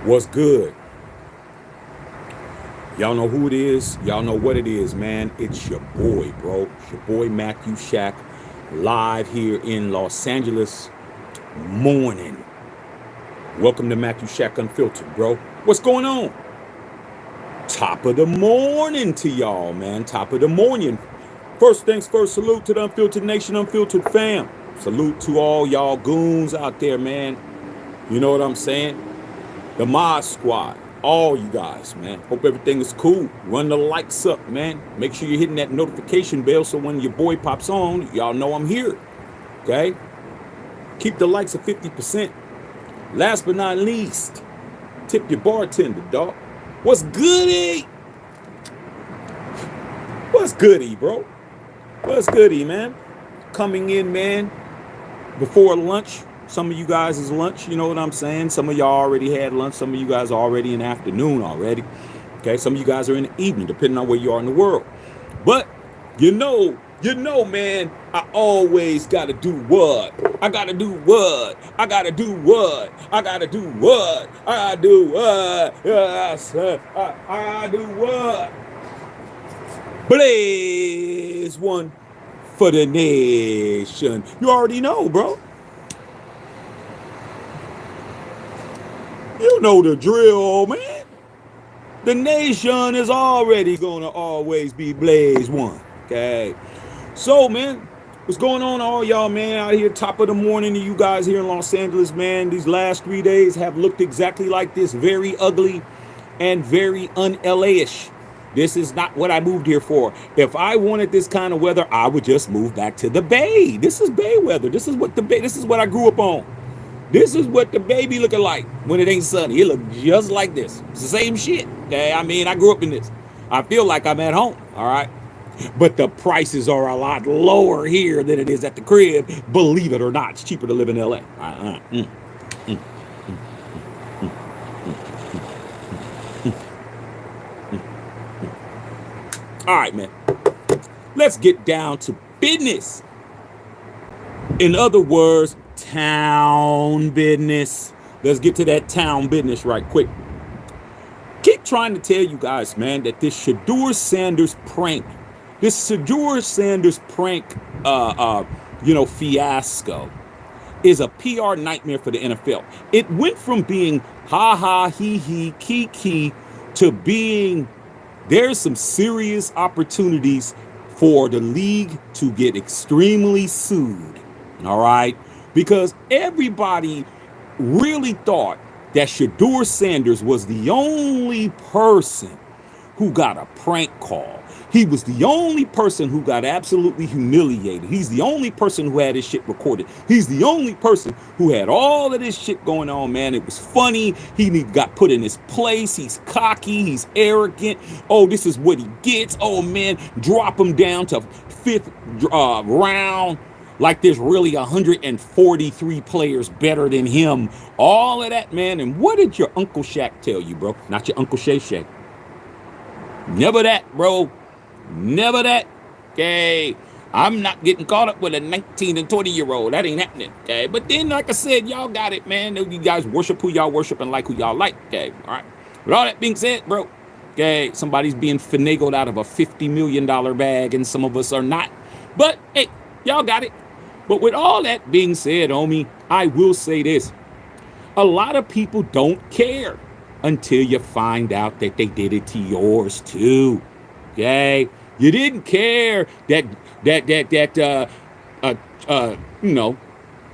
What's good? Y'all know who it is. Y'all know what it is, man. It's your boy, bro. It's your boy, Matthew Shack, live here in Los Angeles morning. Welcome to Matthew Shack Unfiltered, bro. What's going on? Top of the morning to y'all, man. Top of the morning. First things first, salute to the Unfiltered Nation, Unfiltered fam. Salute to all y'all goons out there, man. You know what I'm saying? The Mod Squad. All you guys, man. Hope everything is cool. Run the likes up, man. Make sure you're hitting that notification bell so when your boy pops on, y'all know I'm here. Okay? Keep the likes at 50%. Last but not least, tip your bartender, dog. What's goody? What's goody, bro? What's goody, man? Coming in, man, before lunch. Some of you guys is lunch, you know what I'm saying? Some of y'all already had lunch. Some of you guys are already in afternoon already. Okay, some of you guys are in the evening, depending on where you are in the world. But you know, man, I always gotta do what? I gotta do what? I gotta do what? I gotta do what? I gotta do what? I gotta do what? Blaze one for the nation. You already know, bro. You know the drill, man. The nation is already gonna always be Blaze One. Okay. So, man, what's going on, all y'all, man, out here, top of the morning to you guys here in Los Angeles, man. These last 3 days have looked exactly like this. Very ugly and very un-LA-ish. This is not what I moved here for. If I wanted this kind of weather, I would just move back to the Bay. This is Bay weather. This is what I grew up on. This is what the baby looking like when it ain't sunny. It look just like this. It's the same shit. Okay, I mean, I grew up in this. I feel like I'm at home, all right? But the prices are a lot lower here than it is at the crib. Believe it or not, it's cheaper to live in LA. All right, man. Let's get down to business. In other words, town business. Let's get to that town business right quick. Keep trying to tell you guys, man, that this Shadour Sanders prank, fiasco is a PR nightmare for the NFL. It went from being ha ha, he he, kiki to being there's some serious opportunities for the league to get extremely sued. All right? Because everybody really thought that Shadour Sanders was the only person who got a prank call. He was the only person who got absolutely humiliated. He's the only person who had his shit recorded. He's the only person who had all of this shit going on, man. It was funny. He got put in his place. He's cocky. He's arrogant. Oh, this is what he gets. Oh, man, drop him down to fifth round. Like there's really 143 players better than him. All of that, man. And what did your Uncle Shaq tell you, bro? Not your Uncle Shay Shay. Never that, bro. Never that. Okay. I'm not getting caught up with a 19 and 20-year-old. That ain't happening. Okay. But then, like I said, y'all got it, man. You guys worship who y'all worship and like who y'all like. Okay. All right. With all that being said, bro. Okay. Somebody's being finagled out of a $50 million bag, and some of us are not. But hey, y'all got it. But with all that being said, homie, I will say this. A lot of people don't care until you find out that they did it to yours too. Okay? You didn't care that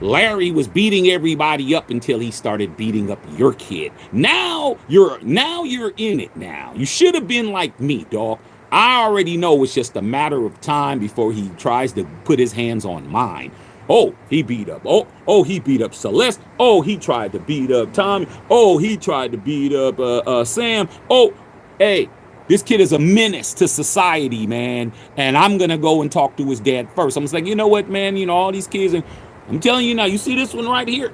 Larry was beating everybody up until he started beating up your kid. Now you're in it now. You should have been like me, dog. I already know it's just a matter of time before he tries to put his hands on mine. Oh, he beat up. Oh, he beat up Celeste. Oh, he tried to beat up Tommy. Oh, he tried to beat up Sam. Oh, hey, this kid is a menace to society, man. And I'm going to go and talk to his dad first. I'm just like, you know what, man? You know, all these kids. I'm telling you now, you see this one right here?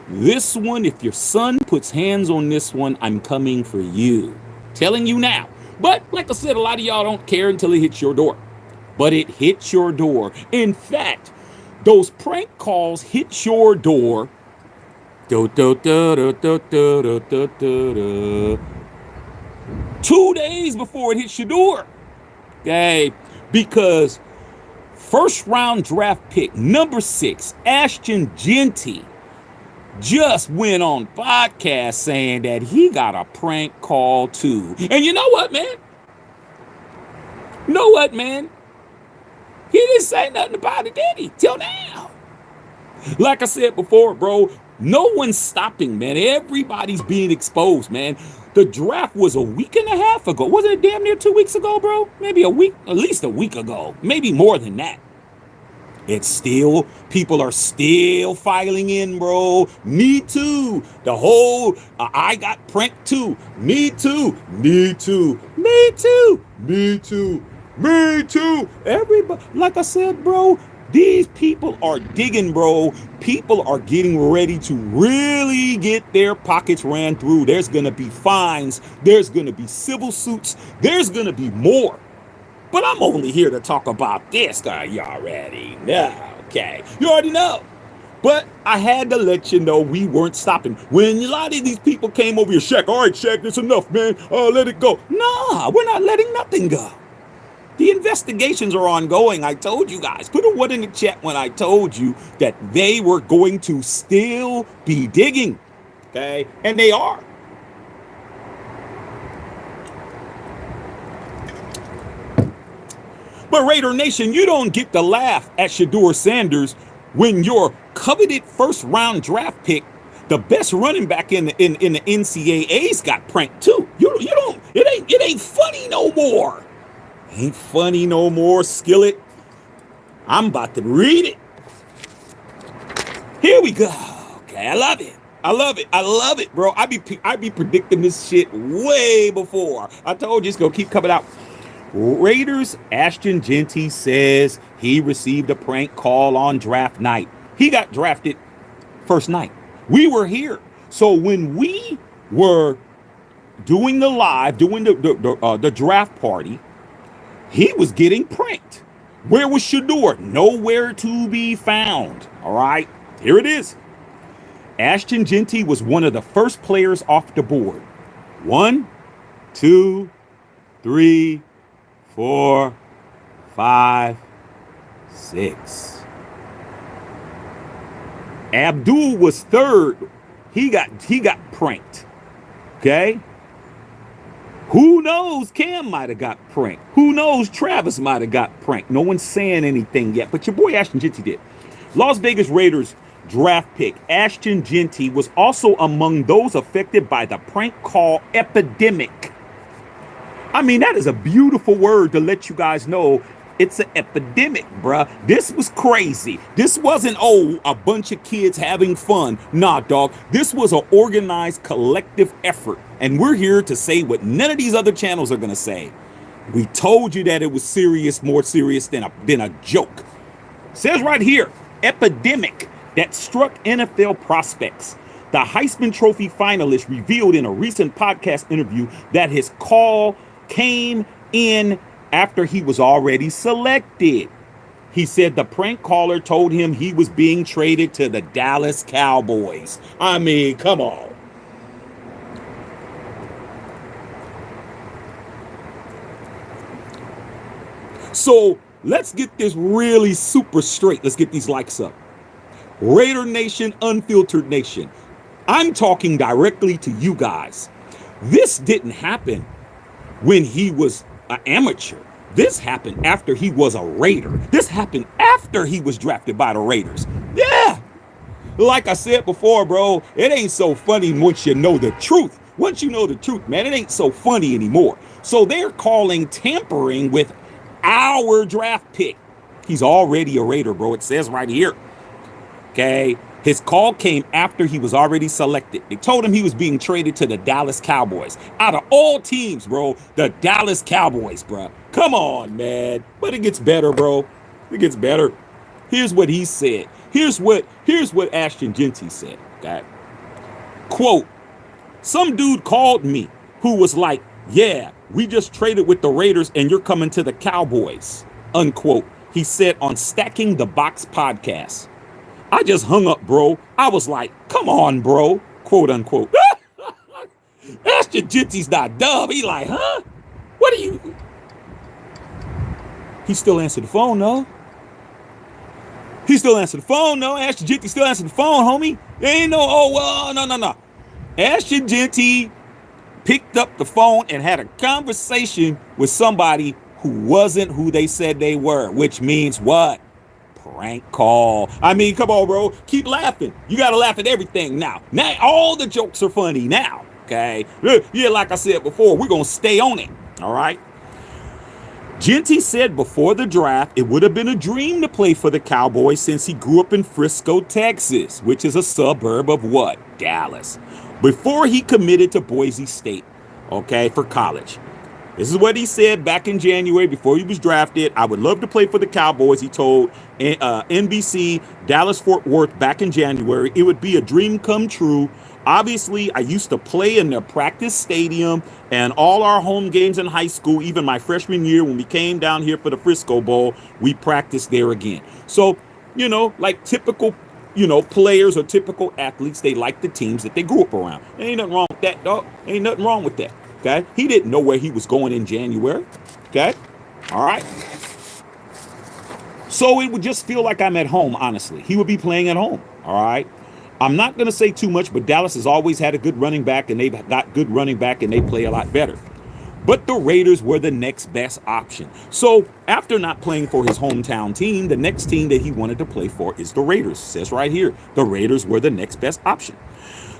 This one, if your son puts hands on this one, I'm coming for you. Telling you now. But like I said, a lot of y'all don't care until it hits your door. But it hits your door. In fact, those prank calls hit your door 2 days before it hit Shadour. Okay, because first round draft pick number 6, Ashton Genty, just went on podcast saying that he got a prank call too. And you know what, man? He didn't say nothing about it, did he? Till now. Like I said before, bro, no one's stopping, man. Everybody's being exposed, man. The draft was a week and a half ago. Wasn't it damn near 2 weeks ago, bro? Maybe a week, at least a week ago. Maybe more than that. It's still, people are still filing in, bro. Me too. The whole, I got pranked too. Me too. Everybody, like I said, bro, these people are digging, bro. People are getting ready to really get their pockets ran through. There's going to be fines. There's going to be civil suits. There's going to be more. But I'm only here to talk about this guy. You already know, okay? You already know. But I had to let you know we weren't stopping. When a lot of these people came over here, Shaq, all right, Shaq, that's enough, man. Let it go. Nah, we're not letting nothing go. The investigations are ongoing. I told you guys. Put a one in the chat when I told you that they were going to still be digging, okay? And they are. But Raider Nation, you don't get to laugh at Shadour Sanders when your coveted first round draft pick, the best running back in the NCAA's got pranked too. You don't. It ain't funny no more. Ain't funny no more, Skillet. I'm about to read it. Here we go. Okay, I love it, bro. I be predicting this shit way before. I told you it's gonna keep coming out. Raiders Ashton Genty says he received a prank call on draft night. He got drafted first night. We were here. So when we were doing the live, doing the draft party, he was getting pranked. Where was Shadour? Nowhere to be found. All right, here it is. Ashton Genty was one of the first players off the board. 1, 2, 3, 4, 5, 6. Abdul was third. He got pranked. Okay? Who knows? Cam might have got pranked. Who knows? Travis might have got pranked. No one's saying anything yet, but your boy Ashton Genty did. Las Vegas Raiders draft pick Ashton Genty was also among those affected by the prank call epidemic. I mean, that is a beautiful word to let you guys know it's an epidemic, bruh. This was crazy. This wasn't, a bunch of kids having fun. Nah, dog. This was an organized collective effort. And we're here to say what none of these other channels are going to say. We told you that it was serious, more serious than a joke. It says right here, epidemic that struck NFL prospects. The Heisman Trophy finalist revealed in a recent podcast interview that his call came in after he was already selected. He said the prank caller told him he was being traded to the Dallas Cowboys. I mean, come on. So let's get this really super straight. Let's get these likes up. Raider Nation, Unfiltered Nation. I'm talking directly to you guys. This didn't happen when he was an amateur. This happened after he was a Raider. This happened after he was drafted by the Raiders. Yeah. Like I said before, bro, it ain't so funny once you know the truth. Once you know the truth, man, it ain't so funny anymore. So they're calling tampering with our draft pick. He's already a Raider, bro. It says right here. Okay. His call came after he was already selected. They told him he was being traded to the Dallas Cowboys. Out of all teams, bro, the Dallas Cowboys, bro. Come on, man. But it gets better, bro. It gets better. Here's what he said. Here's what Ashton Genty said. Okay. Quote, some dude called me who was like, yeah, we just traded with the Raiders and you're coming to the Cowboys, unquote. He said on Stacking the Box podcast. I just hung up, bro. I was like, come on, bro, quote unquote. Ashton Genty's not dumb. He like, huh? What are you? He still answered the phone, no? He still answered the phone, no? Ashton Genty still answered the phone, homie. There ain't no, oh, well, no. Ashton Genty picked up the phone and had a conversation with somebody who wasn't who they said they were, which means what? Prank call. I mean, come on, bro. Keep laughing. You got to laugh at everything now. Now, all the jokes are funny now, okay? Yeah, like I said before, we're going to stay on it, all right? Genty said before the draft it would have been a dream to play for the Cowboys since he grew up in Frisco, Texas, which is a suburb of what? Dallas. Before he committed to Boise State, okay, for college. This is what he said back in January before he was drafted. I would love to play for the Cowboys, he told NBC Dallas-Fort Worth back in January. It would be a dream come true. Obviously, I used to play in the practice stadium and all our home games in high school, even my freshman year when we came down here for the Frisco Bowl, we practiced there again. So, you know, like typical, you know, players or typical athletes, they like the teams that they grew up around. There ain't nothing wrong with that, dog. Ain't nothing wrong with that, okay? He didn't know where he was going in January, okay? All right? So it would just feel like I'm at home, honestly. He would be playing at home, all right? I'm not going to say too much, but Dallas has always had a good running back, and they've got good running back, and they play a lot better. But the Raiders were the next best option. So after not playing for his hometown team, the next team that he wanted to play for is the Raiders. It says right here, the Raiders were the next best option.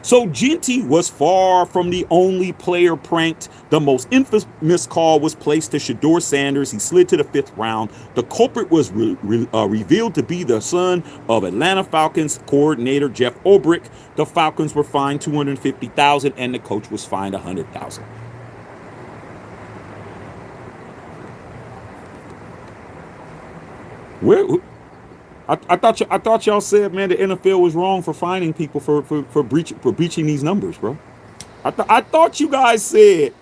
So Genty was far from the only player pranked. The most infamous call was placed to Shadour Sanders. He slid to the 5th round. The culprit was revealed to be the son of Atlanta Falcons coordinator Jeff Ulbrich. The Falcons were fined $250,000 and the coach was fined $100,000. Where? I thought y'all said, man, the NFL was wrong for fining people for breaching these numbers, bro. I thought you guys said,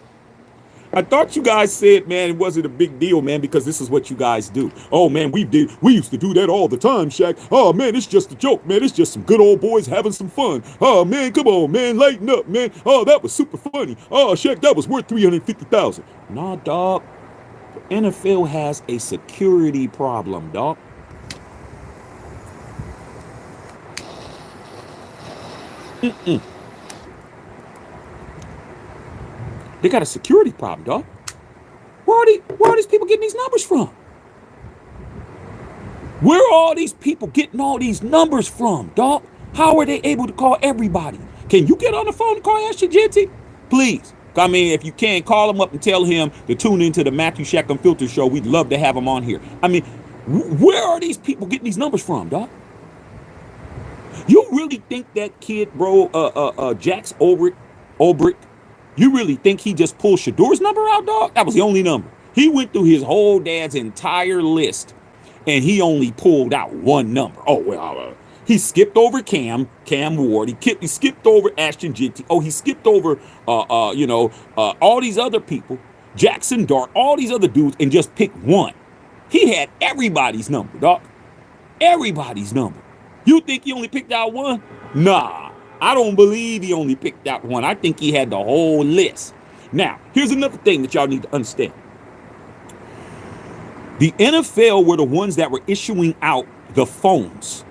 man, it wasn't a big deal, man, because this is what you guys do. Oh man, we used to do that all the time, Shaq. Oh man, it's just a joke, man. It's just some good old boys having some fun. Oh man, come on, man, lighten up, man. Oh, that was super funny. Oh, Shaq, that was worth $350,000. Nah, dog. The NFL has a security problem, dog. They got a security problem, dog. Where are these people getting these numbers from? Where are all these people getting all these numbers from, dog? How are they able to call everybody? Can you get on the phone and call Ashton Genty? Please. I mean, if you can, call him up and tell him to tune into the Matthew Shack Unfiltered show. We'd love to have him on here. I mean, where are these people getting these numbers from, dog? You really think that kid, bro, Jax Ulbrich, you really think he just pulled Shadour's number out, dog? That was the only number. He went through his whole dad's entire list, and he only pulled out one number. Oh, well, he skipped over Cam Ward. He skipped over Ashton Genty. Oh, he skipped over, all these other people, Jackson Dart, all these other dudes, and just picked one. He had everybody's number, dog. Everybody's number. You think he only picked out one? Nah, I don't believe he only picked out one. I think he had the whole list. Now, here's another thing that y'all need to understand. The NFL were the ones that were issuing out the phones.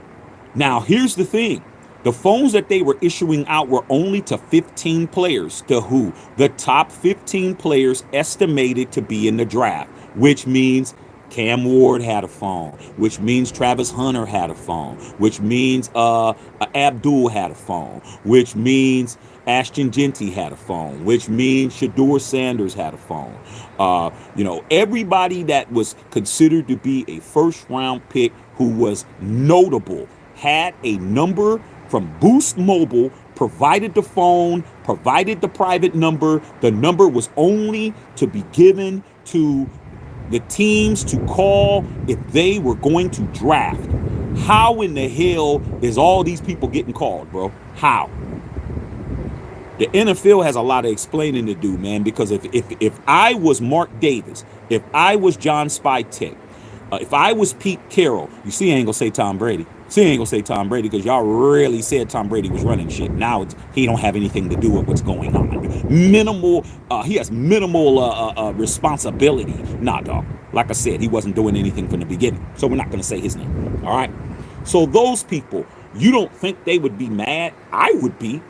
Now, here's the thing. The phones that they were issuing out were only to 15 players. To who? The top 15 players estimated to be in the draft, which means Cam Ward had a phone, which means Travis Hunter had a phone, which means Abdul had a phone, which means Ashton Genty had a phone, which means Shadour Sanders had a phone. Everybody that was considered to be a first-round pick who was notable had a number from Boost Mobile, provided the phone, provided the private number. The number was only to be given to the teams to call if they were going to draft. How in the hell is all these people getting called, bro? How? The NFL has a lot of explaining to do, man, because if I was Mark Davis, if I was John Spytek, if I was Pete Carroll, you see, I ain't gonna say Tom Brady. See, I ain't gonna say Tom Brady because y'all really said Tom Brady was running shit. Now he don't have anything to do with what's going on. Minimal, he has minimal responsibility. Nah, dog. Like I said, he wasn't doing anything from the beginning. So we're not gonna say his name. All right. So those people, you don't think they would be mad? I would be.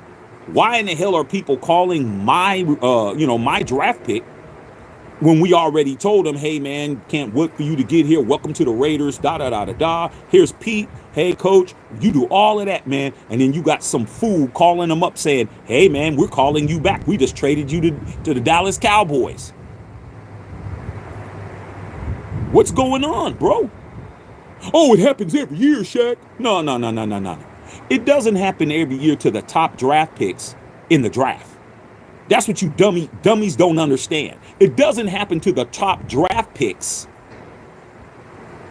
Why in the hell are people calling my, my draft pick when we already told them, hey, man, can't wait for you to get here. Welcome to the Raiders, da-da-da-da-da. Here's Pete. Hey, coach, you do all of that, man. And then you got some fool calling them up saying, hey, man, we're calling you back. We just traded you to the Dallas Cowboys. What's going on, bro? Oh, it happens every year, Shaq. No. It doesn't happen every year to the top draft picks in the draft. That's what you dummies don't understand. It doesn't happen to the top draft picks.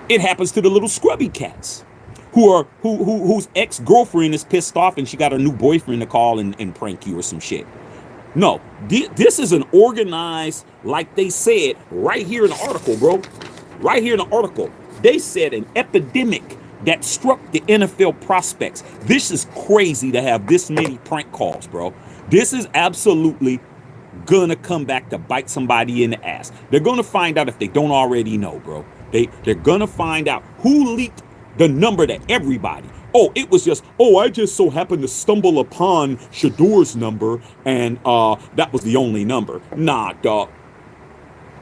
It happens to the little scrubby cats whose ex-girlfriend is pissed off and she got a new boyfriend to call and prank you or some shit. No, this is an organized, like they said right here in the article, bro. Right here in the article, they said an epidemic that struck the NFL prospects. This is crazy to have this many prank calls, bro. This is absolutely gonna come back to bite somebody in the ass. They're gonna find out if they don't already know, bro. They're gonna find out who leaked the number to everybody. Oh, it was just, I just so happened to stumble upon Shedeur's number and that was the only number. Nah, dog.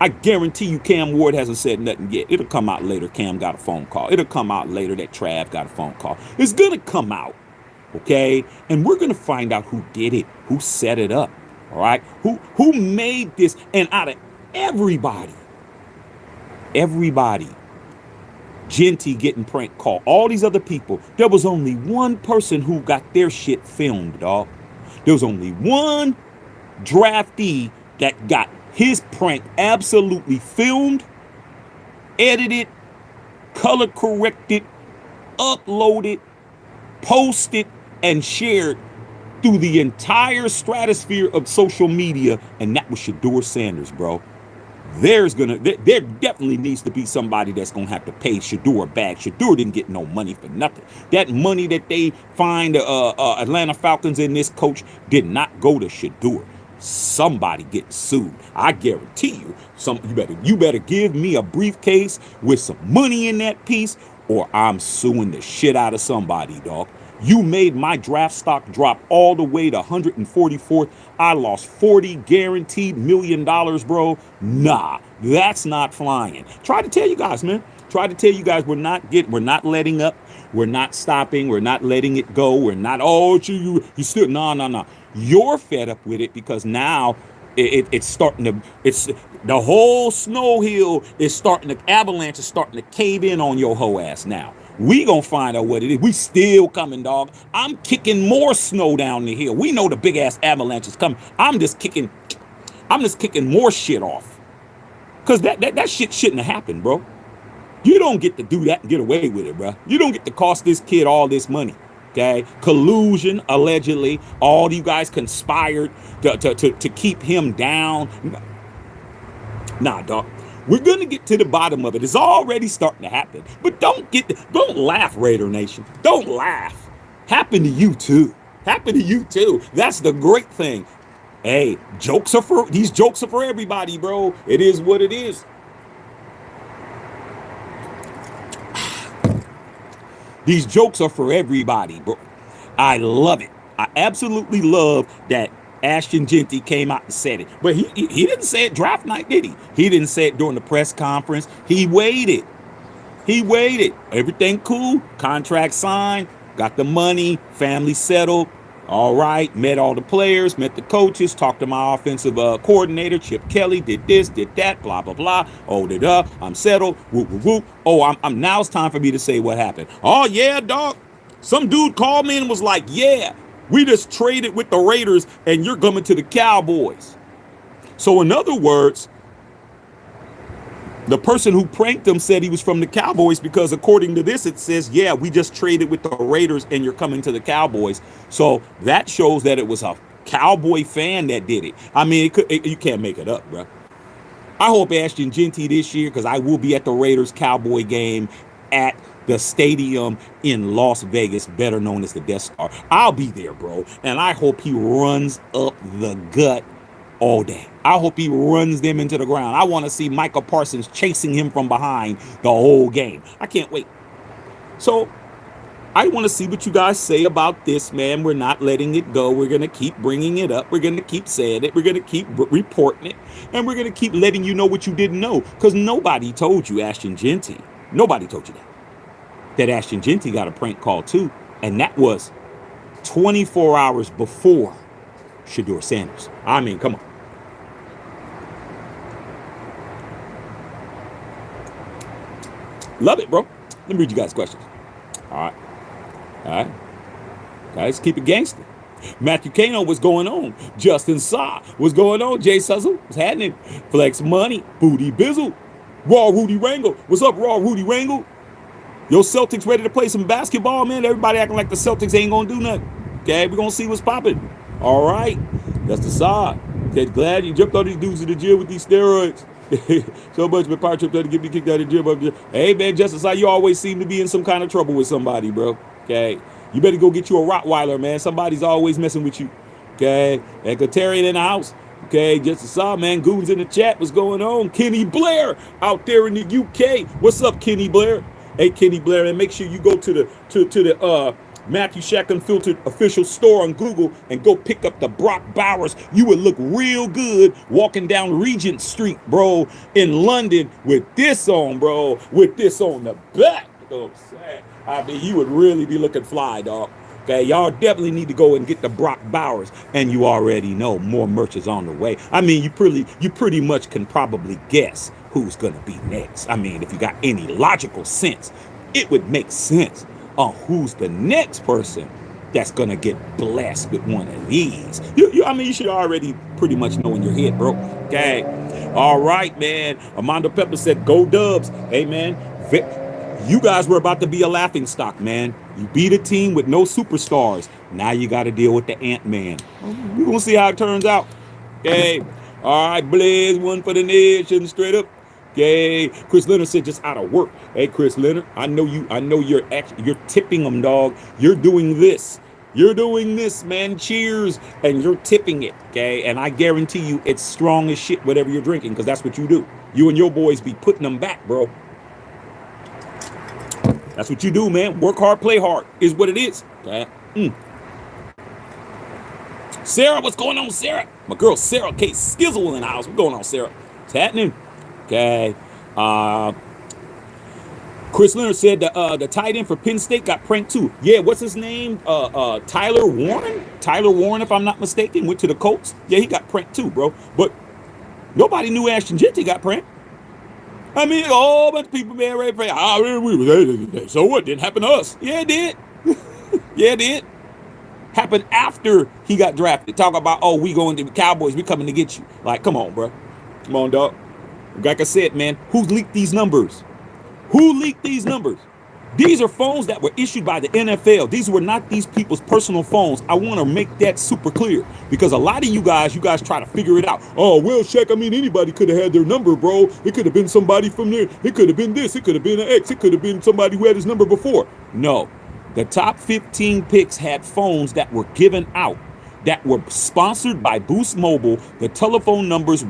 I guarantee you Cam Ward hasn't said nothing yet. It'll come out later. Cam got a phone call. It'll come out later that Trav got a phone call. It's gonna come out. Okay, and we're gonna find out who did it, who set it up, all right, who made this. And out of everybody, Genty getting prank call, all these other people, there was only one person who got their shit filmed, dog. There was only one draftee that got his prank absolutely filmed, edited, color corrected, uploaded, posted, and shared through the entire stratosphere of social media, and that was Shadour Sanders, bro. There definitely needs to be somebody that's gonna have to pay Shadour back. Shadour didn't get no money for nothing. That money that they fined Atlanta Falcons and this coach did not go to Shadour. Somebody getting sued. I guarantee you. You better give me a briefcase with some money in that piece, or I'm suing the shit out of somebody, dog. You made my draft stock drop all the way to 144th. I lost 40 guaranteed $1 million, bro. Nah, that's not flying. Try to tell you guys, man. Try to tell you guys we're not letting up. We're not stopping. We're not letting it go. We're not, you still, no. You're fed up with it because now it's starting to, the whole snow hill is starting to, avalanche is starting to cave in on your hoe ass now. We gonna find out what it is. We still coming, dog. I'm kicking more snow down the hill. We know the big ass avalanche is coming. I'm just kicking more shit off. Cause that shit shouldn't have happened, bro. You don't get to do that and get away with it, bro. You don't get to cost this kid all this money. Okay, collusion, allegedly. All you guys conspired to keep him down. Nah, dog. We're going to get to the bottom of it. It's already starting to happen. But don't laugh, Raider Nation. Don't laugh. Happen to you too. Happen to you too. That's the great thing. Hey, these jokes are for everybody, bro. It is what it is. These jokes are for everybody, bro. I love it. I absolutely love that Ashton Genty came out and said it. But he didn't say it draft night, did he? He didn't say it during the press conference. He waited. Everything cool. Contract signed. Got the money. Family settled. All right. Met all the players. Met the coaches. Talked to my offensive coordinator, Chip Kelly. Did this, did that, blah, blah, blah. Oh, I'm settled. Whoop, whoop, whoop. Oh, now it's time for me to say what happened. Oh, yeah, dog. Some dude called me and was like, yeah, we just traded with the Raiders and you're coming to the Cowboys. So in other words, the person who pranked him said he was from the Cowboys because according to this, it says, yeah, we just traded with the Raiders and you're coming to the Cowboys. So that shows that it was a Cowboy fan that did it. I mean, you can't make it up, bro. I hope Ashton Genty this year, because I will be at the Raiders Cowboy game at the stadium in Las Vegas, better known as the Death Star. I'll be there, bro. And I hope he runs up the gut all day. I hope he runs them into the ground. I want to see Michael Parsons chasing him from behind the whole game. I can't wait. So I want to see what you guys say about this, man. We're not letting it go. We're going to keep bringing it up. We're going to keep saying it. We're going to keep reporting it. And we're going to keep letting you know what you didn't know. Because nobody told you, Ashton Genty. Nobody told you that Ashton Genty got a prank call too. And that was 24 hours before Shadour Sanders. I mean, come on. Love it, bro. Let me read you guys questions. All right. All right. Guys, keep it gangster. Matthew Kano, what's going on? Justin Saw, what's going on? Jay Suzzle, what's happening? Flex Money, Booty Bizzle, Raw Rudy Wrangle. What's up, Raw Rudy Wrangle? Yo, Celtics ready to play some basketball, man? Everybody acting like the Celtics ain't gonna do nothing. Okay, we're gonna see what's popping. All right. Justin Saw, said glad you jumped on these dudes in the gym with these steroids. So much my power trip to get me kicked out of the gym. Hey, man, Justin Saw, you always seem to be in some kind of trouble with somebody, bro. Okay, you better go get you a Rottweiler, man. Somebody's always messing with you. Okay, and Katarian in the house. Okay, just saw, man. Goons in the chat. What's going on? Kenny Blair out there in the UK. What's up, Kenny Blair? Hey, Kenny Blair, and make sure you go to the Matthew Shack Unfiltered official store on Google and go pick up the Brock Bowers. You would look real good walking down Regent Street, bro, in London with this on, bro, with this on the back. You know what I'm saying? I mean, you would really be looking fly, dog. Okay, y'all definitely need to go and get the Brock Bowers, and you already know more merch is on the way. I mean, you pretty much can probably guess who's gonna be next. I mean, if you got any logical sense, it would make sense on who's the next person that's gonna get blessed with one of these. I mean, you should already pretty much know in your head, bro. Okay, all right, man. Armando Pepper said, "Go Dubs." Hey, man. You guys were about to be a laughing stock, man. You beat a team with no superstars. Now you got to deal with the Ant-Man. We're going to see how it turns out. Okay. All right, Blaze, one for the nation, straight up. Okay. Chris Leonard said just out of work. Hey, Chris Leonard, I know you're tipping them, dog. You're doing this. You're doing this, man. Cheers. And you're tipping it, okay? And I guarantee you it's strong as shit, whatever you're drinking, because that's what you do. You and your boys be putting them back, bro. That's what you do, man. Work hard, play hard is what it is. Okay? Sarah, what's going on, Sarah? My girl, Sarah K. Skizzle in the house. What's going on, Sarah? What's happening? Okay. Chris Leonard said the tight end for Penn State got pranked too. Yeah, what's his name? Tyler Warren? Tyler Warren, if I'm not mistaken, went to the Colts. Yeah, he got pranked too, bro. But nobody knew Ashton Genty got pranked. I mean, a whole bunch of people, man, ready for so what? Didn't happen to us. Yeah, it did. Yeah, it did. Happened after he got drafted. Talk about, oh, we going to the Cowboys. We coming to get you. Like, come on, bro. Come on, dog. Like I said, man, who leaked these numbers? Who leaked these numbers? These are phones that were issued by the NFL. These were not these people's personal phones. I want to make that super clear because a lot of you guys try to figure it out. Oh, well, Shaq, I mean, anybody could have had their number, bro. It could have been somebody from there. It could have been this. It could have been an ex. It could have been somebody who had his number before. No, the top 15 picks had phones that were given out that were sponsored by Boost Mobile. The telephone numbers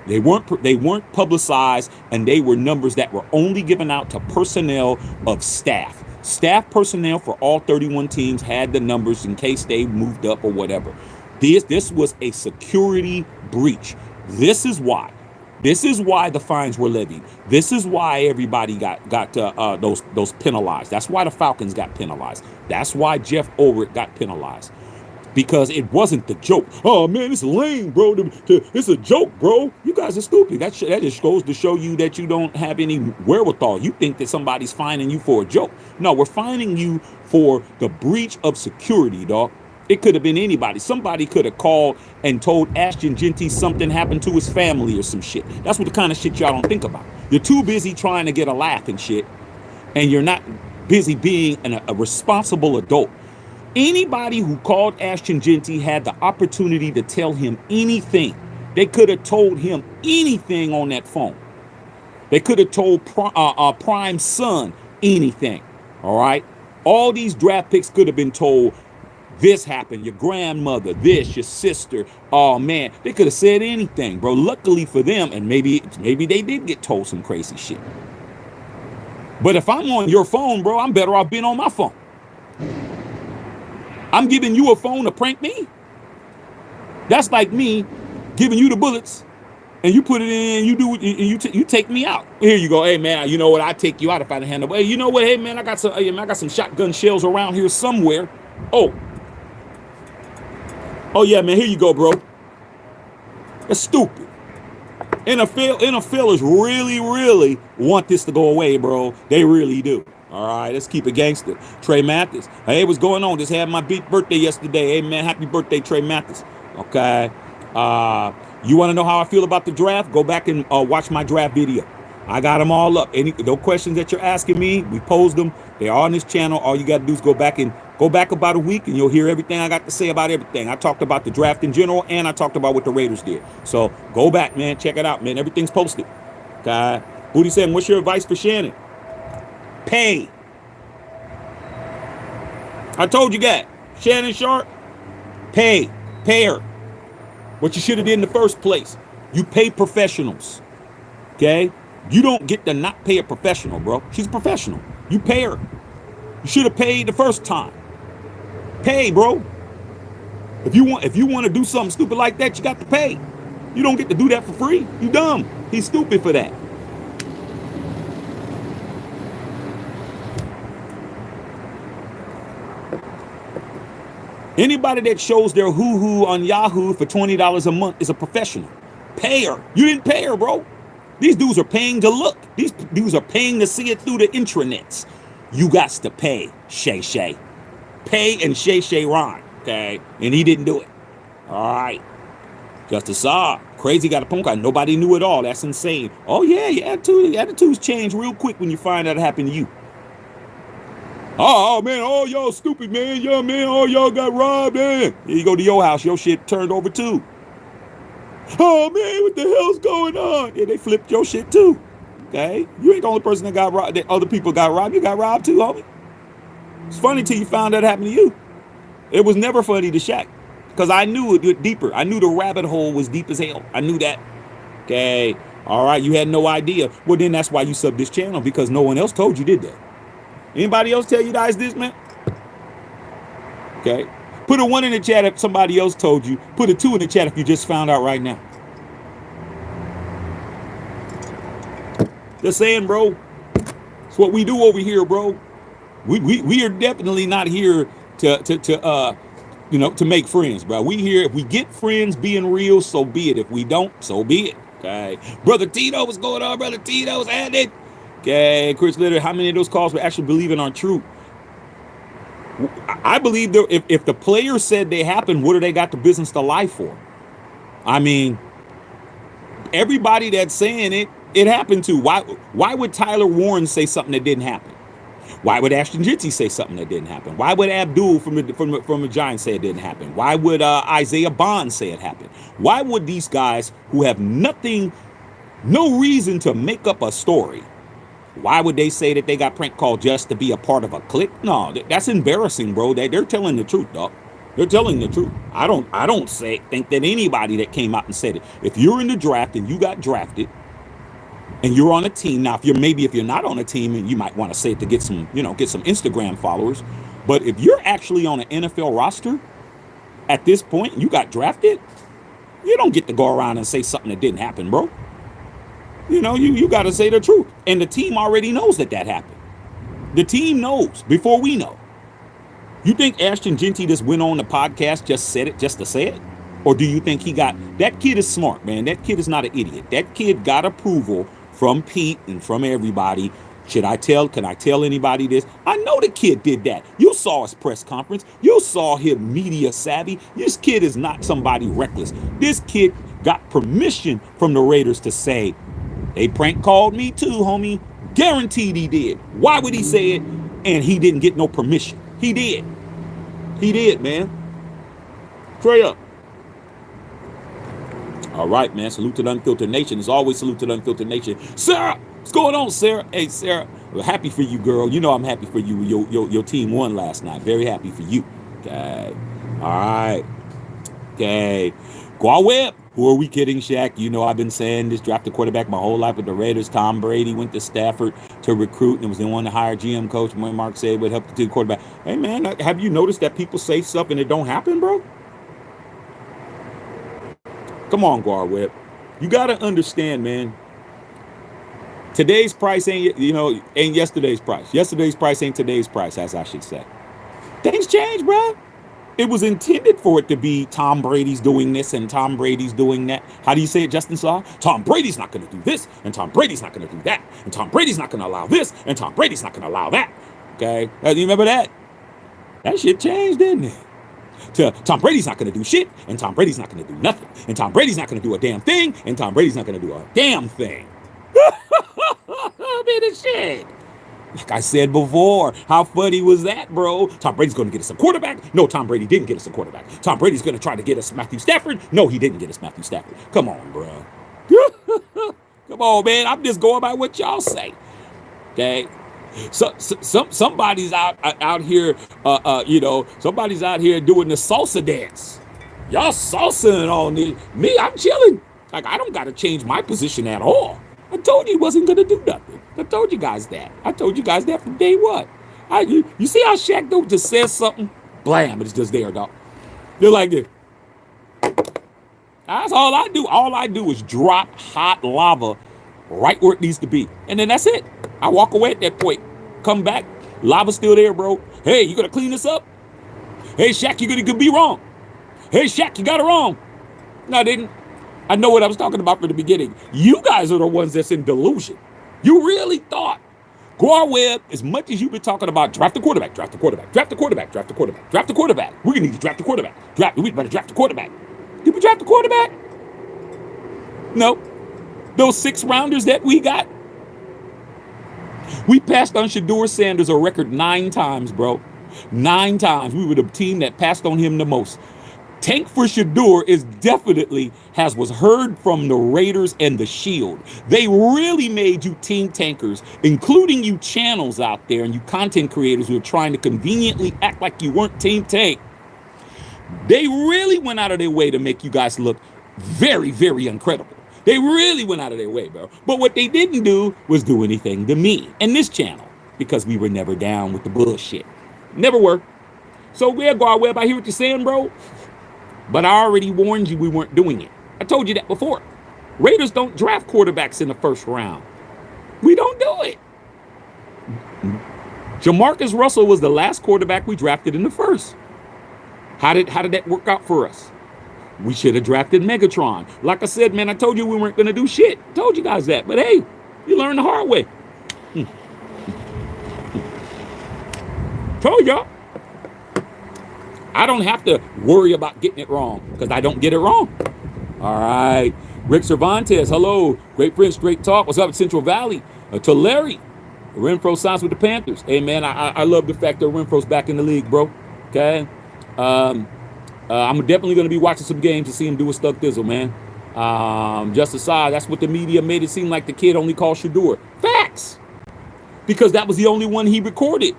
they weren't publicized, and they were numbers that were only given out to personnel of staff. Staff personnel for all 31 teams had the numbers in case they moved up or whatever. This was a security breach. This is why the fines were levied. This is why everybody got those penalized. That's why the Falcons got penalized. That's why Jeff Ulrich got penalized. Because it wasn't the joke. Oh, man, it's lame, bro. It's a joke, bro. You guys are stupid. That just goes to show you that you don't have any wherewithal. You think that somebody's fining you for a joke. No, we're fining you for the breach of security, dog. It could have been anybody. Somebody could have called and told Ashton Genty something happened to his family or some shit. That's what the kind of shit y'all don't think about. You're too busy trying to get a laugh and shit, and you're not busy being a responsible adult. Anybody who called Ashton Genty had the opportunity to tell him anything. They could have told him anything on that phone. They could have told Prime's son anything. All right. All these draft picks could have been told this happened, your grandmother, this, your sister. Oh man, they could have said anything, bro. Luckily for them, and maybe they did get told some crazy shit. But if I'm on your phone, bro, I'm better off being on my phone. I'm giving you a phone to prank me. That's like me giving you the bullets and you put it in, you take me out. Here you go. Hey man, you know what? I take you out if I didn't handle. Hey, you know what? Hey man, I got some shotgun shells around here somewhere. Oh yeah, man. Here you go, bro. That's stupid. NFLers really want this to go away, bro. They really do. All right, let's keep it gangster. Trey Mathis. Hey, what's going on? Just had my birthday yesterday. Hey, man, happy birthday, Trey Mathis. Okay. You want to know how I feel about the draft? Go back and watch my draft video. I got them all up. No questions that you're asking me, we posed them. They're on this channel. All you got to do is go back about a week, and you'll hear everything I got to say about everything. I talked about the draft in general, and I talked about what the Raiders did. So go back, man. Check it out, man. Everything's posted. Okay. Booty saying, what's your advice for Shannon? Pay. I told you that. Shannon Sharp, pay her. What you should have did in the first place. You pay professionals. Okay? You don't get to not pay a professional, bro. She's a professional. You pay her. You should have paid the first time. Pay, bro. If you want to do something stupid like that, you got to pay. You don't get to do that for free. You dumb. He's stupid for that. Anybody that shows their hoo-hoo on Yahoo for $20 a month is a professional. Pay her. You didn't pay her, bro. These dudes are paying to look. These dudes are paying to see it through the intranets. You got to pay, Shay. Pay and Shay rhyme, okay? And he didn't do it. All right. Justice Saab. Crazy got a phone call. Nobody knew it all. That's insane. Oh, yeah, your attitudes change real quick when you find out it happened to you. Oh man, oh y'all stupid, man. Yeah, man, oh y'all got robbed, man. Here you go to your house, your shit turned over too. Oh man, what the hell's going on? Yeah, they flipped your shit too. Okay? You ain't the only person that got robbed, that other people got robbed. You got robbed too, homie. It's funny till you found that happened to you. It was never funny to Shaq. Because I knew it went deeper. I knew the rabbit hole was deep as hell. I knew that. Okay. All right, you had no idea. Well, then that's why you subbed this channel, because no one else told you, did they? Anybody else tell you guys this, man? Okay. Put a 1 in the chat if somebody else told you. Put a 2 in the chat if you just found out right now. Just saying, bro. It's what we do over here, bro. We are definitely not here to make friends, bro. We here, if we get friends being real, so be it. If we don't, so be it. Okay. Brother Tito, what's going on, Brother Tito? What's happening? Okay, Chris Litter, how many of those calls were actually believing are true? I believe that if the players said they happened, what do they got the business to lie for? I mean, everybody that's saying it happened to. Why would Tyler Warren say something that didn't happen? Why would Ashton Genty say something that didn't happen? Why would Abdul from the Giants say it didn't happen? Why would Isaiah Bond say it happened? Why would these guys who have no reason to make up a story, why would they say that they got prank called just to be a part of a clique? No, that's embarrassing, bro. They're telling the truth, dog. They're telling the truth. I don't think that anybody that came out and said it. If you're in the draft and you got drafted and you're on a team, now if you're not on a team, and you might want to say it to get some Instagram followers, but if you're actually on an NFL roster at this point, you got drafted, you don't get to go around and say something that didn't happen, bro. You got to say the truth. And the team already knows that happened. The team knows before we know. You think Ashton Genty just went on the podcast, just said it just to say it? Or do you think that kid is smart, man. That kid is not an idiot. That kid got approval from Pete and from everybody. Can I tell anybody this? I know the kid did that. You saw his press conference. You saw him media savvy. This kid is not somebody reckless. This kid got permission from the Raiders to say, they prank called me too, homie. Guaranteed he did. Why would he say it? And he didn't get no permission. He did. He did, man. Straight up. All right, man. Salute to the Unfiltered Nation. As always, salute to the Unfiltered Nation. Sarah What's going on, Sarah? Hey, Sarah, we're happy for you, girl. You know I'm happy for you. Your team won last night. Very happy for you. Okay. All right. Okay. Go Webb. Who are we kidding, Shaq? You know I've been saying this, draft the quarterback my whole life with the Raiders. Tom Brady went to Stafford to recruit and was the one to hire GM coach when Mark said would help the quarterback. Hey, man, have you noticed that people say stuff and it don't happen, bro? Come on, Gar Webb. You got to understand, man. Today's price ain't yesterday's price. Yesterday's price ain't today's price, as I should say. Things change, bro. It was intended for it to be Tom Brady's doing this and Tom Brady's doing that. How do you say it, Justin Slaw? Tom Brady's not going to do this and Tom Brady's not going to do that and Tom Brady's not going to allow this and Tom Brady's not going to allow that. Okay? You remember that? That shit changed, didn't it? To Tom Brady's not going to do shit and Tom Brady's not going to do nothing and Tom Brady's not going to do a damn thing and Tom Brady's not going to do a damn thing. Man, this shit. Like I said before, how funny was that, bro? Tom Brady's going to get us a quarterback. No, Tom Brady didn't get us a quarterback. Tom Brady's going to try to get us Matthew Stafford. No, he didn't get us Matthew Stafford. Come on, bro. Come on, man. I'm just going by what y'all say. Okay. So somebody's out here, somebody's out here doing the salsa dance. Y'all salsaing on me. I'm chilling. Like I don't got to change my position at all. I told you he wasn't going to do nothing. I told you guys that. I told you guys that from day one. You see how Shaq though just says something? Blam, it's just there, dog. They're like this. That's all I do. All I do is drop hot lava right where it needs to be. And then that's it. I walk away at that point. Come back. Lava's still there, bro. Hey, you going to clean this up? Hey, Shaq, you could be wrong. Hey, Shaq, you got it wrong. No, I didn't. I know what I was talking about from the beginning. You guys are the ones that's in delusion. You really thought. Gar Webb, as much as you've been talking about draft the quarterback, draft the quarterback, draft the quarterback, draft the quarterback, draft the quarterback. We're going to need to draft the quarterback. We better draft the quarterback. Did we draft the quarterback? No. Those 6 rounders that we got, we passed on Shadour Sanders a record 9 times, bro. 9 times. We were the team that passed on him the most. Tank for Shadour was heard from the Raiders and the Shield. They really made you team tankers, including you channels out there and you content creators who are trying to conveniently act like you weren't team tank. They really went out of their way to make you guys look very, very incredible. They really went out of their way, bro. But what they didn't do was do anything to me and this channel because we were never down with the bullshit. Never were. So we're Gar Webb. I hear what you're saying, bro. But I already warned you we weren't doing it. I told you that before. Raiders don't draft quarterbacks in the first round. We don't do it. Jamarcus Russell was the last quarterback we drafted in the first. How did that work out for us? We should have drafted Megatron. Like I said, man, I told you we weren't going to do shit. Told you guys that. But hey, you learned the hard way. Told y'all. I don't have to worry about getting it wrong because I don't get it wrong. All right. Rick Cervantes, hello. Great friend, straight talk. What's up at Central Valley? To Larry. Renfro signs with the Panthers. Hey, man, I love the fact that Renfro's back in the league, bro. Okay. I'm definitely going to be watching some games to see him do a stuck thizzle, man. Just aside, that's what the media made it seem like the kid only called Shadour. Facts. Because that was the only one he recorded.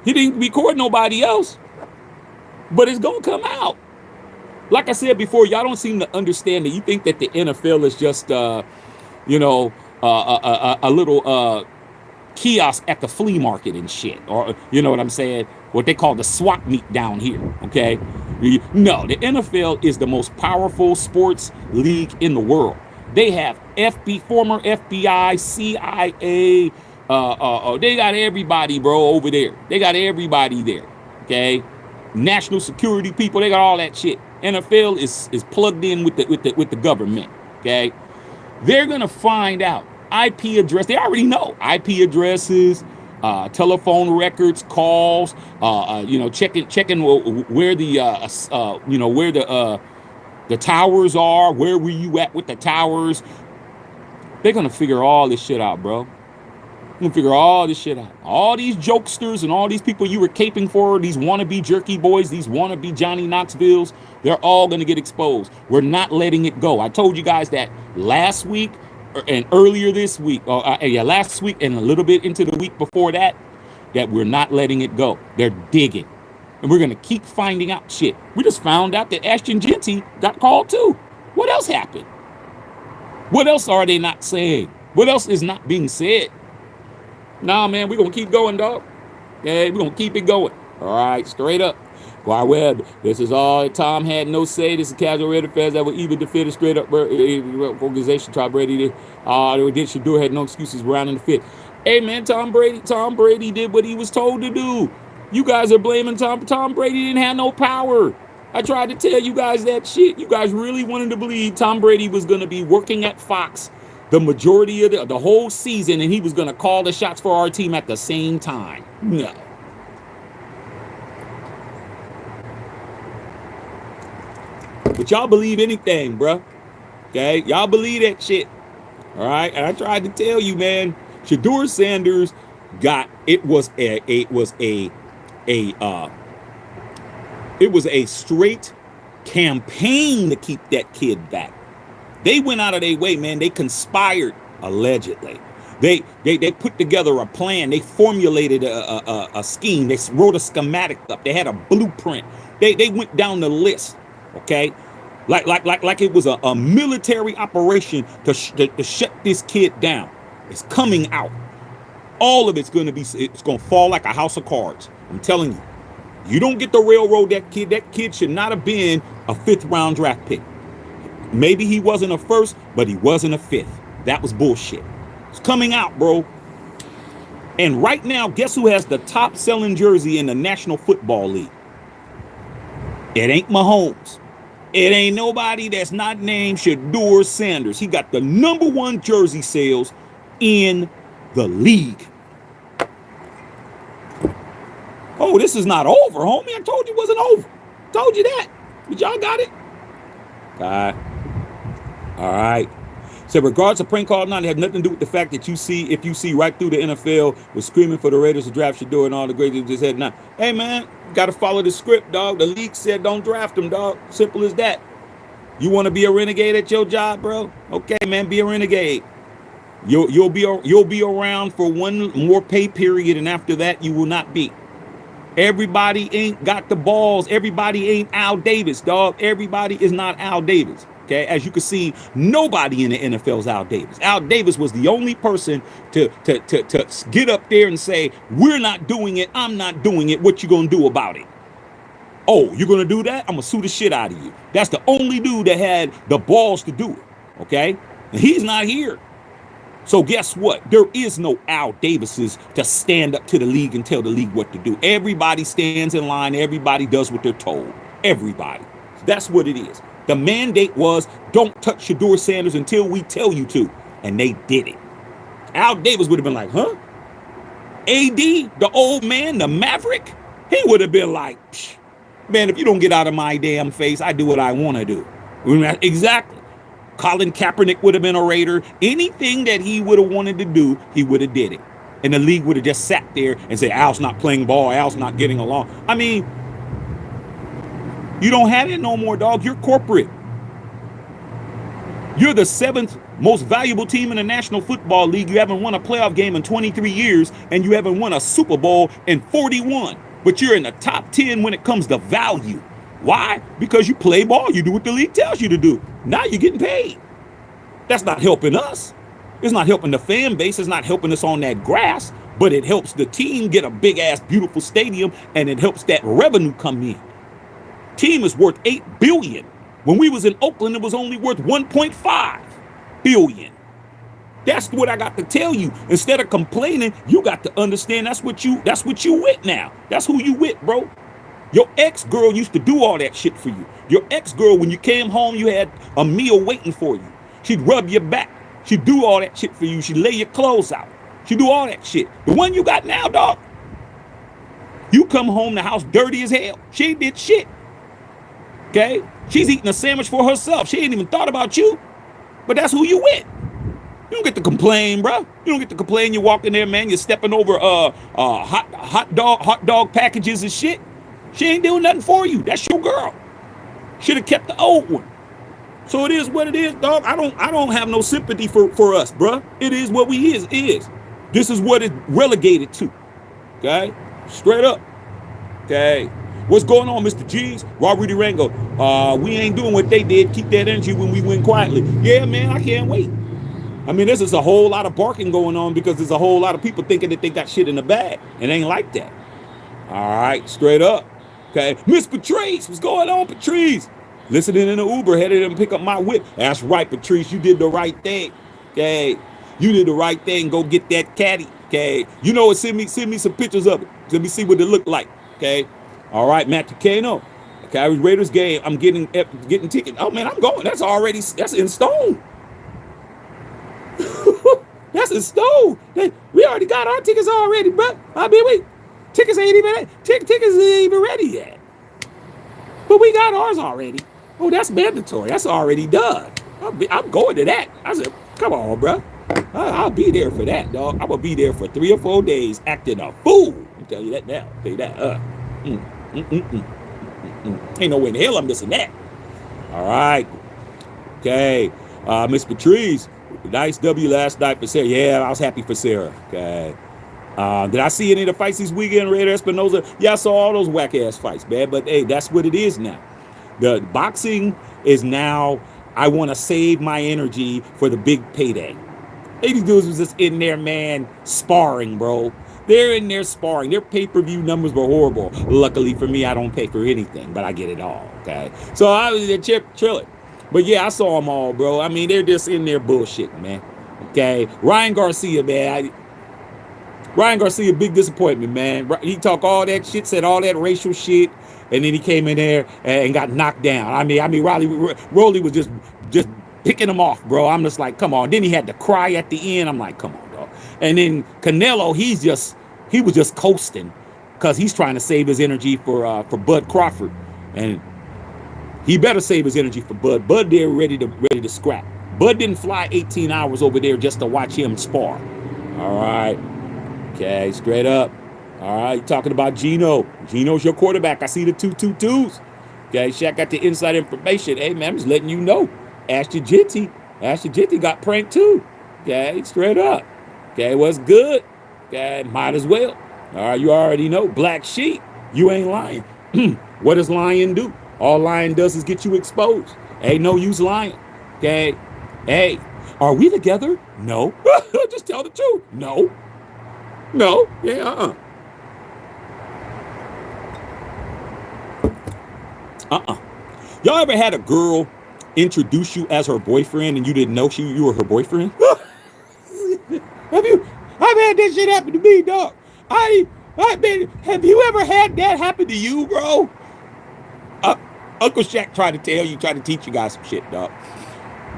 He didn't record nobody else. But it's going to come out. Like I said before, y'all don't seem to understand that. You think that the NFL is just, a little kiosk at the flea market and shit. Or, you know what I'm saying? What they call the swap meet down here, okay? No, the NFL is the most powerful sports league in the world. They have former FBI, CIA, they got everybody, bro, over there. They got everybody there, okay? National security people, they got all that shit. NFL is plugged in with the government. Okay, they're gonna find out IP address. They already know IP addresses, telephone records, calls. Checking where the towers are. Where were you at with the towers? They're gonna figure all this shit out, bro. We'll figure all this shit out. All these jokesters and all these people you were caping for, these wannabe jerky boys, these wannabe Johnny Knoxvilles, they're all going to get exposed. We're not letting it go. I told you guys that last week, and earlier this week, last week and a little bit into the week before that, that we're not letting it go. They're digging. And we're going to keep finding out shit. We just found out that Ashton Genty got called too. What else happened? What else are they not saying? What else is not being said? Nah, man, we're going to keep going, dog. Okay, we're going to keep it going. All right, straight up. Why, Webb, this is all. Tom had no say. This is casual Raider fans that were even defeated straight up organization. Tom Brady did. They did. Shadour had no excuses around in the fit. Hey, man, Tom Brady did what he was told to do. You guys are blaming Tom Brady didn't have no power. I tried to tell you guys that shit. You guys really wanted to believe Tom Brady was going to be working at Fox the majority of the whole season, and he was going to call the shots for our team at the same time. No. But y'all believe anything, bruh. Okay? Y'all believe that shit. All right? And I tried to tell you, man, Shadour Sanders was a straight campaign to keep that kid back. They went out of their way, man. They conspired, allegedly. They put together a plan. They formulated a scheme. They wrote a schematic up. They had a blueprint. They went down the list, okay? Like it was a military operation to shut this kid down. It's coming out. All of it's going to fall like a house of cards. I'm telling you. You don't get to railroad that kid. That kid should not have been a 5th round draft pick. Maybe he wasn't a 1st, but he wasn't a 5th. That was bullshit. It's coming out, bro. And right now, guess who has the top selling jersey in the National Football League? It ain't Mahomes. It ain't nobody that's not named Shadour Sanders. He got the #1 jersey sales in the league. Oh, this is not over, homie. I told you it wasn't over. Told you that. But y'all got it? All right. So regards to prank call now, it had nothing to do with the fact that if you see right through the NFL was screaming for the Raiders to draft Shadour and all the great just had now. Hey man, got to follow the script, dog. The league said don't draft him, dog. Simple as that. You want to be a renegade at your job, bro? Okay, man, be a renegade. You'll be around for one more pay period, and after that, you will not be. Everybody ain't got the balls. Everybody ain't Al Davis, dog. Everybody is not Al Davis. Okay, as you can see, nobody in the NFL is Al Davis. Al Davis was the only person to get up there and say, we're not doing it, I'm not doing it, what you gonna do about it? Oh, you're gonna do that? I'm gonna sue the shit out of you. That's the only dude that had the balls to do it, okay? And he's not here. So guess what? There is no Al Davises to stand up to the league and tell the league what to do. Everybody stands in line, everybody does what they're told. Everybody. That's what it is. The mandate was, don't touch Shadour Sanders until we tell you to. And they did it. Al Davis would have been like, huh? AD, the old man, the Maverick, he would have been like, man, if you don't get out of my damn face, I do what I want to do. Exactly. Colin Kaepernick would have been a Raider. Anything that he would have wanted to do, he would have did it. And the league would have just sat there and said, Al's not playing ball, Al's not getting along. I mean, you don't have it no more, dog. You're corporate. You're the 7th most valuable team in the National Football League. You haven't won a playoff game in 23 years, and you haven't won a Super Bowl in 41. But you're in the top 10 when it comes to value. Why? Because you play ball. You do what the league tells you to do. Now you're getting paid. That's not helping us. It's not helping the fan base. It's not helping us on that grass. But it helps the team get a big-ass, beautiful stadium, and it helps that revenue come in. Team is worth $8 billion. When we was in Oakland, it was only worth $1.5 billion. That's what I got to tell you. Instead of complaining, you got to understand that's what you with now. That's who you with, bro. Your ex-girl used to do all that shit for you. Your ex-girl, when you came home, you had a meal waiting for you. She'd rub your back. She'd do all that shit for you. She'd lay your clothes out. She'd do all that shit. The one you got now, dog, you come home, the house dirty as hell. She ain't did shit. Okay? She's eating a sandwich for herself. She ain't even thought about you. But that's who you with. You don't get to complain, bro. You don't get to complain. You walk in there, man. You're stepping over hot dog packages and shit. She ain't doing nothing for you. That's your girl. Should have kept the old one. So it is what it is, dog. I don't have no sympathy for us, bruh. It is what we is. This is what it's relegated to. Okay? Straight up. Okay. What's going on, Mr. G's? Robert Durango. We ain't doing what they did. Keep that energy when we win quietly. Yeah, man, I can't wait. I mean, there's just a whole lot of barking going on because there's a whole lot of people thinking that they got shit in the bag. It ain't like that. All right, straight up. Okay. Miss Patrice, what's going on, Patrice? Listening in the Uber, headed to pick up my whip. That's right, Patrice. You did the right thing. Okay. You did the right thing. Go get that caddy. Okay. You know what? Send me some pictures of it. Let me see what it looked like. Okay. All right, Matt Tucano. Okay, Raiders game. I'm getting tickets. Oh man, I'm going. That's in stone. That's in stone. We already got our tickets already, bro. I mean, tickets ain't even ready yet. But we got ours already. Oh, that's mandatory. That's already done. I'm going to that. I said, come on, bro. I'll be there for that, dog. I'm gonna be there for 3 or 4 days acting a fool. I'll tell you that now. I'll tell you that. Ain't no way in the hell I'm missing that. All right. Okay. Miss Patrice, nice W last night for Sarah. Yeah, I was happy for Sarah. Okay. Did I see any of the fights this weekend, Raider Espinosa? Yeah, I saw all those whack-ass fights, man. But, hey, that's what it is now. The boxing is now, I want to save my energy for the big payday. These dudes was just in there, man, sparring, bro. They're in there sparring. Their pay-per-view numbers were horrible. Luckily for me, I don't pay for anything, but I get it all, okay? So I was there chilling. But, yeah, I saw them all, bro. I mean, they're just in there bullshitting, man. Okay? Ryan Garcia, man. Ryan Garcia, big disappointment, man. He talked all that shit, said all that racial shit, and then he came in there and got knocked down. I mean, Rolly was just picking him off, bro. I'm just like, come on. Then he had to cry at the end. I'm like, come on, dog. And then Canelo, he was just coasting because he's trying to save his energy for Bud Crawford, and he better save his energy for Bud. Bud there ready to scrap. Bud didn't fly 18 hours over there just to watch him spar. All right. Okay, straight up. All right, you're talking about Gino. Gino's your quarterback. I see the 222s. Okay, Shaq got the inside information. Hey, man, I'm just letting you know. Ashton Genty got pranked too. Okay, straight up. Okay, what's good? Okay, might as well. All right, you already know. Black sheep, you ain't lying. What does lying do? All lying does is get you exposed. Ain't no use lying. Okay, hey, are we together? No. Just tell the truth. No. Yeah, Y'all ever had a girl introduce you as her boyfriend and you didn't know you were her boyfriend? I've had that shit happen to me, dog. Have you ever had that happen to you, bro? Uncle Shaq tried to teach you guys some shit, dog.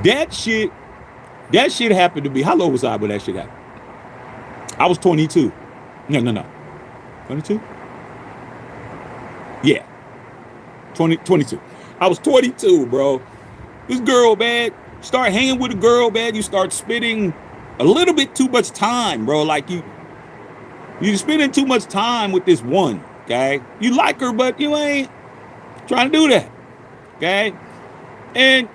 That shit happened to me. How old was I when that shit happened? I was 22. No. 22? Yeah. 22. I was 22, bro. This girl, man, start hanging with a girl, man, you start spending a little bit too much time, bro. Like you're spending too much time with this one, okay? You like her, but you ain't trying to do that, okay? And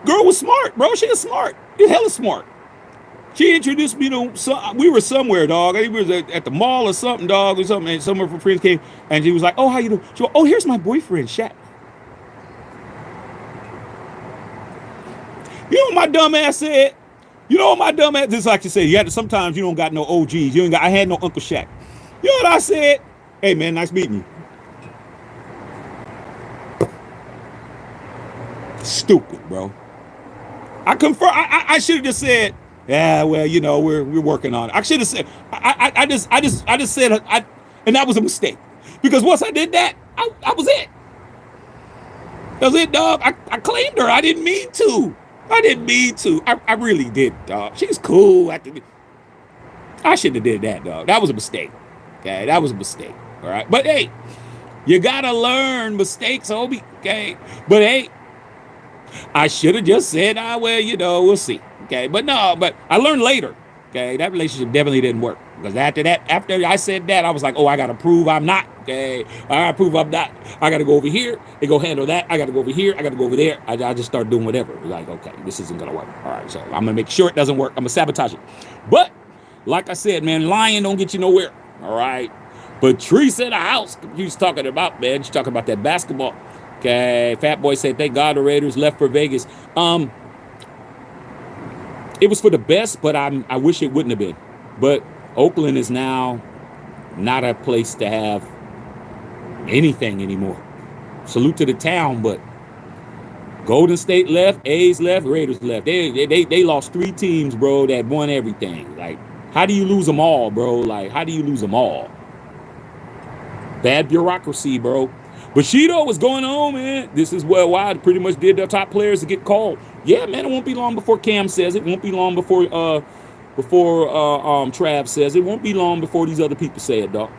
girl was smart, bro. She was smart. She's hella smart. She introduced me to we were somewhere, dog. I think we was at the mall or something, dog, or something. And some of her friends came, and she was like, "Oh, how you doing?" She went, "Oh, here's my boyfriend, Shaq." You know what my dumb ass said? You know what my dumb ass? Just like you said, sometimes you don't got no OGs. I had no Uncle Shaq. You know what I said? Hey, man, nice meeting you. Stupid, bro. I confirm. I should have just said, yeah, well, we're working on it. I should have said, I just said, and that was a mistake. Because once I did that, I was it. That was it, dog. I claimed her. I didn't mean to. I really did, dog. She's cool. I shouldn't have did that, dog. That was a mistake. Okay, that was a mistake. All right. But hey, you gotta learn mistakes, Obi. Okay. But hey, I should have just said, well, we'll see. Okay. But no, but I learned later. Okay, that relationship definitely didn't work. Because after I said that, I was like, oh, I gotta prove I'm not. Okay, I gotta prove I'm not. I gotta go over here and go handle that. I gotta go over here. I gotta go over there. I just start doing whatever. Like, okay, this isn't gonna work. All right, so I'm gonna make sure it doesn't work. I'm gonna sabotage it. But like I said, man, lying don't get you nowhere. All right. Patrice in the house. She's talking about, man. She's talking about that basketball. Okay, Fat Boy said, thank God the Raiders left for Vegas. It was for the best, but I wish it wouldn't have been. But Oakland is now not a place to have anything anymore. Salute to the town, but Golden State left, A's left, Raiders left. They lost 3 teams, bro, that won everything. Like, how do you lose them all, bro? Like, how do you lose them all? Bad bureaucracy, bro. Bushido, what's going on, man? This is why I pretty much did the top players to get called. Yeah, man, it won't be long before Cam says it. Won't be long before Trav says it. Won't be long before these other people say it, dog.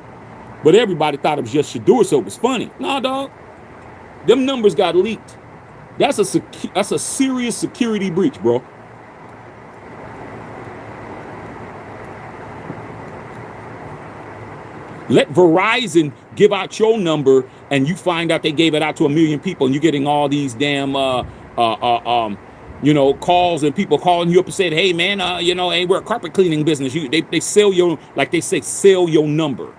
But everybody thought it was just Shadour, so it was funny. Nah, dog. Them numbers got leaked. That's a serious security breach, bro. Let Verizon give out your number and you find out they gave it out to 1 million people and you're getting all these damn calls and people calling you up and saying, hey man, hey, we're a carpet cleaning business. They sell your, like they say, sell your number.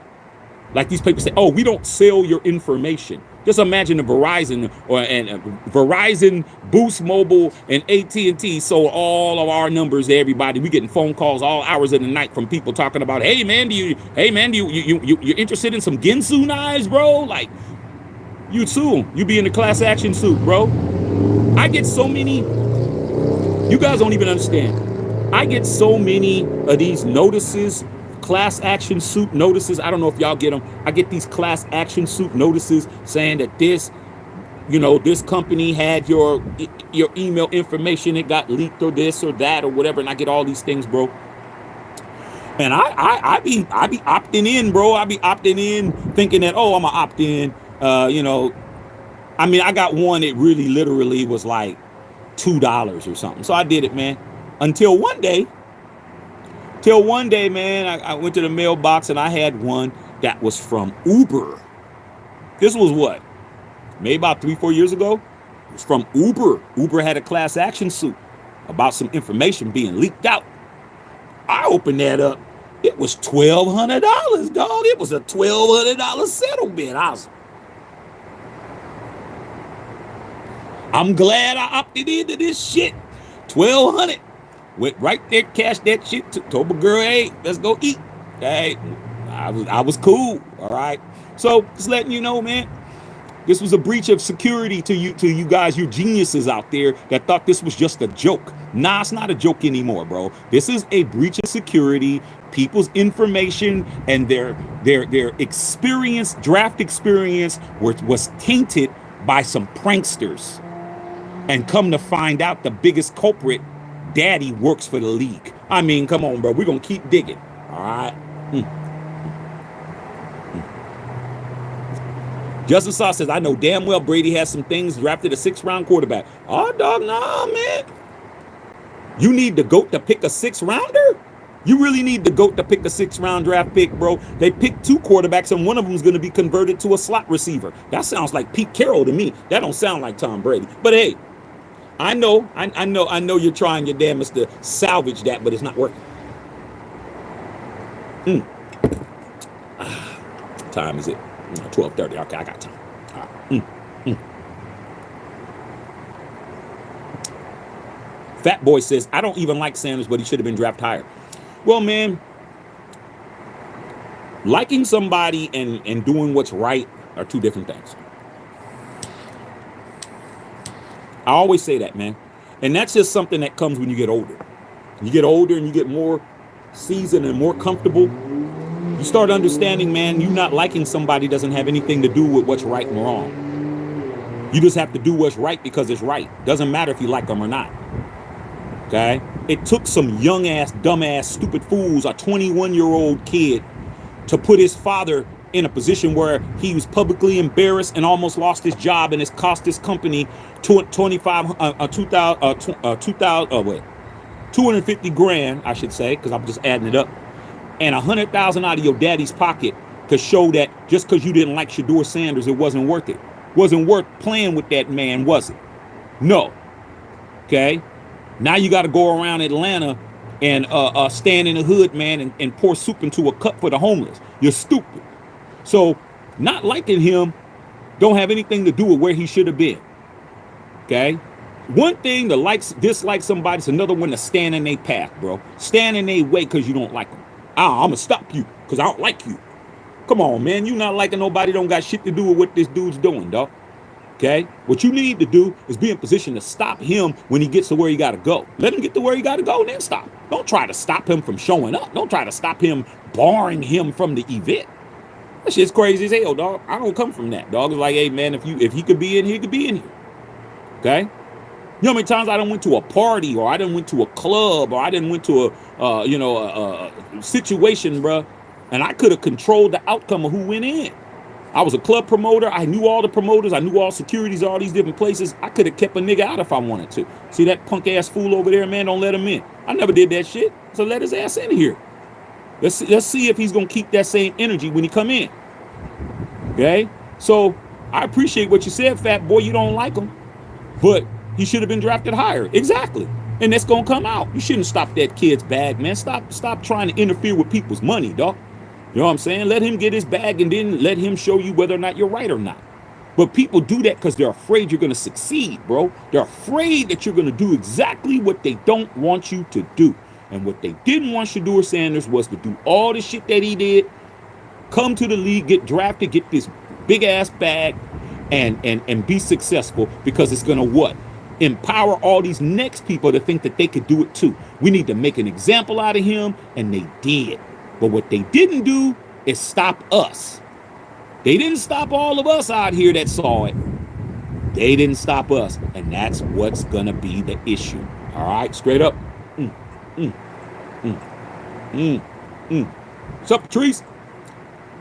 Like these people say, oh, we don't sell your information. Just imagine the Verizon Verizon, Boost Mobile, and AT&T sold all of our numbers to everybody. We getting phone calls all hours of the night from people talking about, hey man, you're interested in some Ginsu knives, bro? Like, you too. You be in the class action suit, bro. I get so many. You guys don't even understand. I get so many of these notices. Class action suit notices. I don't know if y'all get them. I get these class action suit notices saying that this company had your email information. It got leaked or this or that or whatever. And I get all these things, bro. And I be opting in, bro. I be opting in thinking that, oh, I'm gonna opt in. I mean, I got one that really literally was like $2 or something. So I did it, man. Until one day, man, I went to the mailbox and I had one that was from Uber. This was what? Maybe about 3-4 years ago? It was from Uber. Uber had a class action suit about some information being leaked out. I opened that up. It was $1,200, dog. It was a $1,200 settlement. I'm glad I opted into this shit. $1,200. Went right there, cashed that shit, told my girl, hey, let's go eat. Hey, I was cool, all right? So just letting you know, man, this was a breach of security to you guys, you geniuses out there that thought this was just a joke. Nah, it's not a joke anymore, bro. This is a breach of security. People's information and their experience, draft experience was tainted by some pranksters. And come to find out, the biggest culprit, Daddy, works for the league. I mean, come on, bro. We're going to keep digging. All right. Justin Saw says, I know damn well Brady has some things drafted a 6th-round quarterback. Oh, dog, nah, man. You need the GOAT to pick a 6th-rounder? You really need the GOAT to pick a 6th-round draft pick, bro. They picked 2 quarterbacks, and one of them is going to be converted to a slot receiver. That sounds like Pete Carroll to me. That don't sound like Tom Brady. But, hey. I know you're trying your damnedest to salvage that, but it's not working. Time is it? 12:30. Okay, I got time. All right. Fat Boy says, I don't even like Sanders, but he should have been drafted higher. Well, man, liking somebody and doing what's right are 2 different things. I always say that, man. And that's just something that comes when you get older. You get older and you get more seasoned and more comfortable. You start understanding, man, you not liking somebody doesn't have anything to do with what's right and wrong. You just have to do what's right because it's right. Doesn't matter if you like them or not. Okay? It took some young-ass, dumb-ass, stupid fools, a 21-year-old kid, to put his father in a position where he was publicly embarrassed and almost lost his job, and it's cost his company 250 grand, I should say, because I'm just adding it up, and 100,000 out of your daddy's pocket to show that just because you didn't like Shadour Sanders, it wasn't worth it. Wasn't worth playing with that man, was it? No. Okay. Now you got to go around Atlanta and stand in the hood, man, and pour soup into a cup for the homeless. You're stupid. So not liking him don't have anything to do with where he should have been. Okay. One thing to dislike somebody is another one to stand in their path, bro. Stand in their way because you don't like them. I'm going to stop you because I don't like you. Come on, man. You not liking nobody don't got shit to do with what this dude's doing, dog. Okay? What you need to do is be in position to stop him when he gets to where he got to go. Let him get to where he got to go and then stop. Don't try to stop him from showing up. Don't try to stop him, barring him from the event. That shit's crazy as hell, dog. I don't come from that, dog. It's like, hey, man, if he could be in here, he could be in here. Okay? You know how many times I done went to a party, or I done went to a club, or I done went to a situation, bro, and I could have controlled the outcome of who went in. I was a club promoter. I knew all the promoters. I knew all securities, all these different places. I could have kept a nigga out if I wanted to. See that punk ass fool over there, man? Don't let him in. I never did that shit. So let his ass in here. Let's see if he's gonna keep that same energy when he come in. Okay? So I appreciate what you said, fat boy. You don't like him, but he should have been drafted higher. Exactly. And that's gonna come out. You shouldn't stop that kid's bag, man. Stop trying to interfere with people's money, dog. You know what I'm saying? Let him get his bag and then let him show you whether or not you're right or not. But people do that because they're afraid you're gonna succeed, bro. They're afraid that you're gonna do exactly what they don't want you to do. And what they didn't want Shadour Sanders was to do all the shit that he did, come to the league, get drafted, get this big ass bag, and be successful, because it's gonna what? Empower all these next people to think that they could do it too. We need to make an example out of him, and they did. But what they didn't do is stop us. They didn't stop all of us out here that saw it. They didn't stop us, and that's what's gonna be the issue. All right, straight up. What's up, Patrice?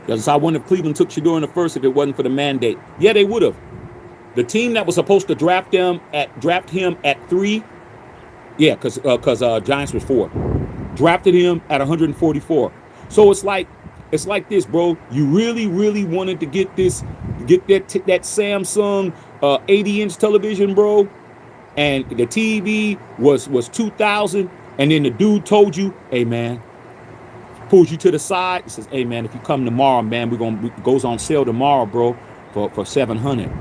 Because I wonder if Cleveland took Shadour in the first if it wasn't for the mandate. Yeah, they would have. The team that was supposed to draft him at 3, yeah, because Giants was 4, drafted him at 144. So it's like this, bro. You really wanted to get that Samsung 80-inch television, bro, and the TV was $2,000, and then the dude told you, hey man, pulls you to the side, he says, hey man, if you come tomorrow, man, it goes on sale tomorrow, bro, for $700.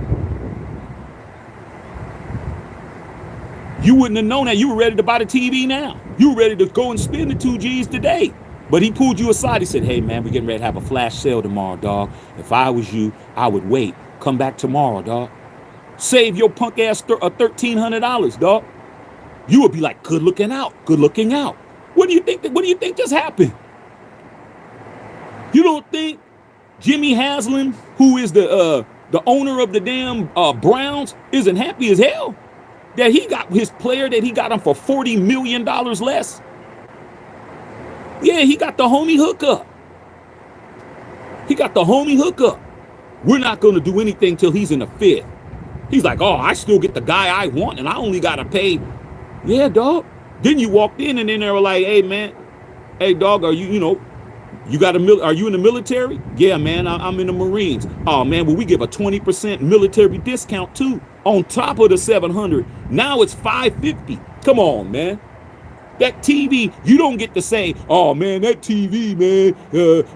You wouldn't have known that. You were ready to buy the TV now. You were ready to go and spend the 2 G's today. But he pulled you aside. He said, hey, man, we're getting ready to have a flash sale tomorrow, dog. If I was you, I would wait. Come back tomorrow, dog. Save your punk ass $1,300, dog. You would be like, good looking out. What do you think just happened? You don't think Jimmy Haslam, who is the owner of the damn Browns, isn't happy as hell that he got his player, that he got him for $40 million less? Yeah, he got the homie hookup. We're not going to do anything till he's in the 5th. He's like, oh, I still get the guy I want, and I only got to pay. Yeah, dog. Then you walked in, and then they were like, hey, man, hey, dog, are you in the military? Yeah, man, I'm in the Marines. Oh, man, well, we give a 20% military discount, too, on top of the $700. Now it's $550. Come on, man. That TV, you don't get to say, oh, man, that TV, man,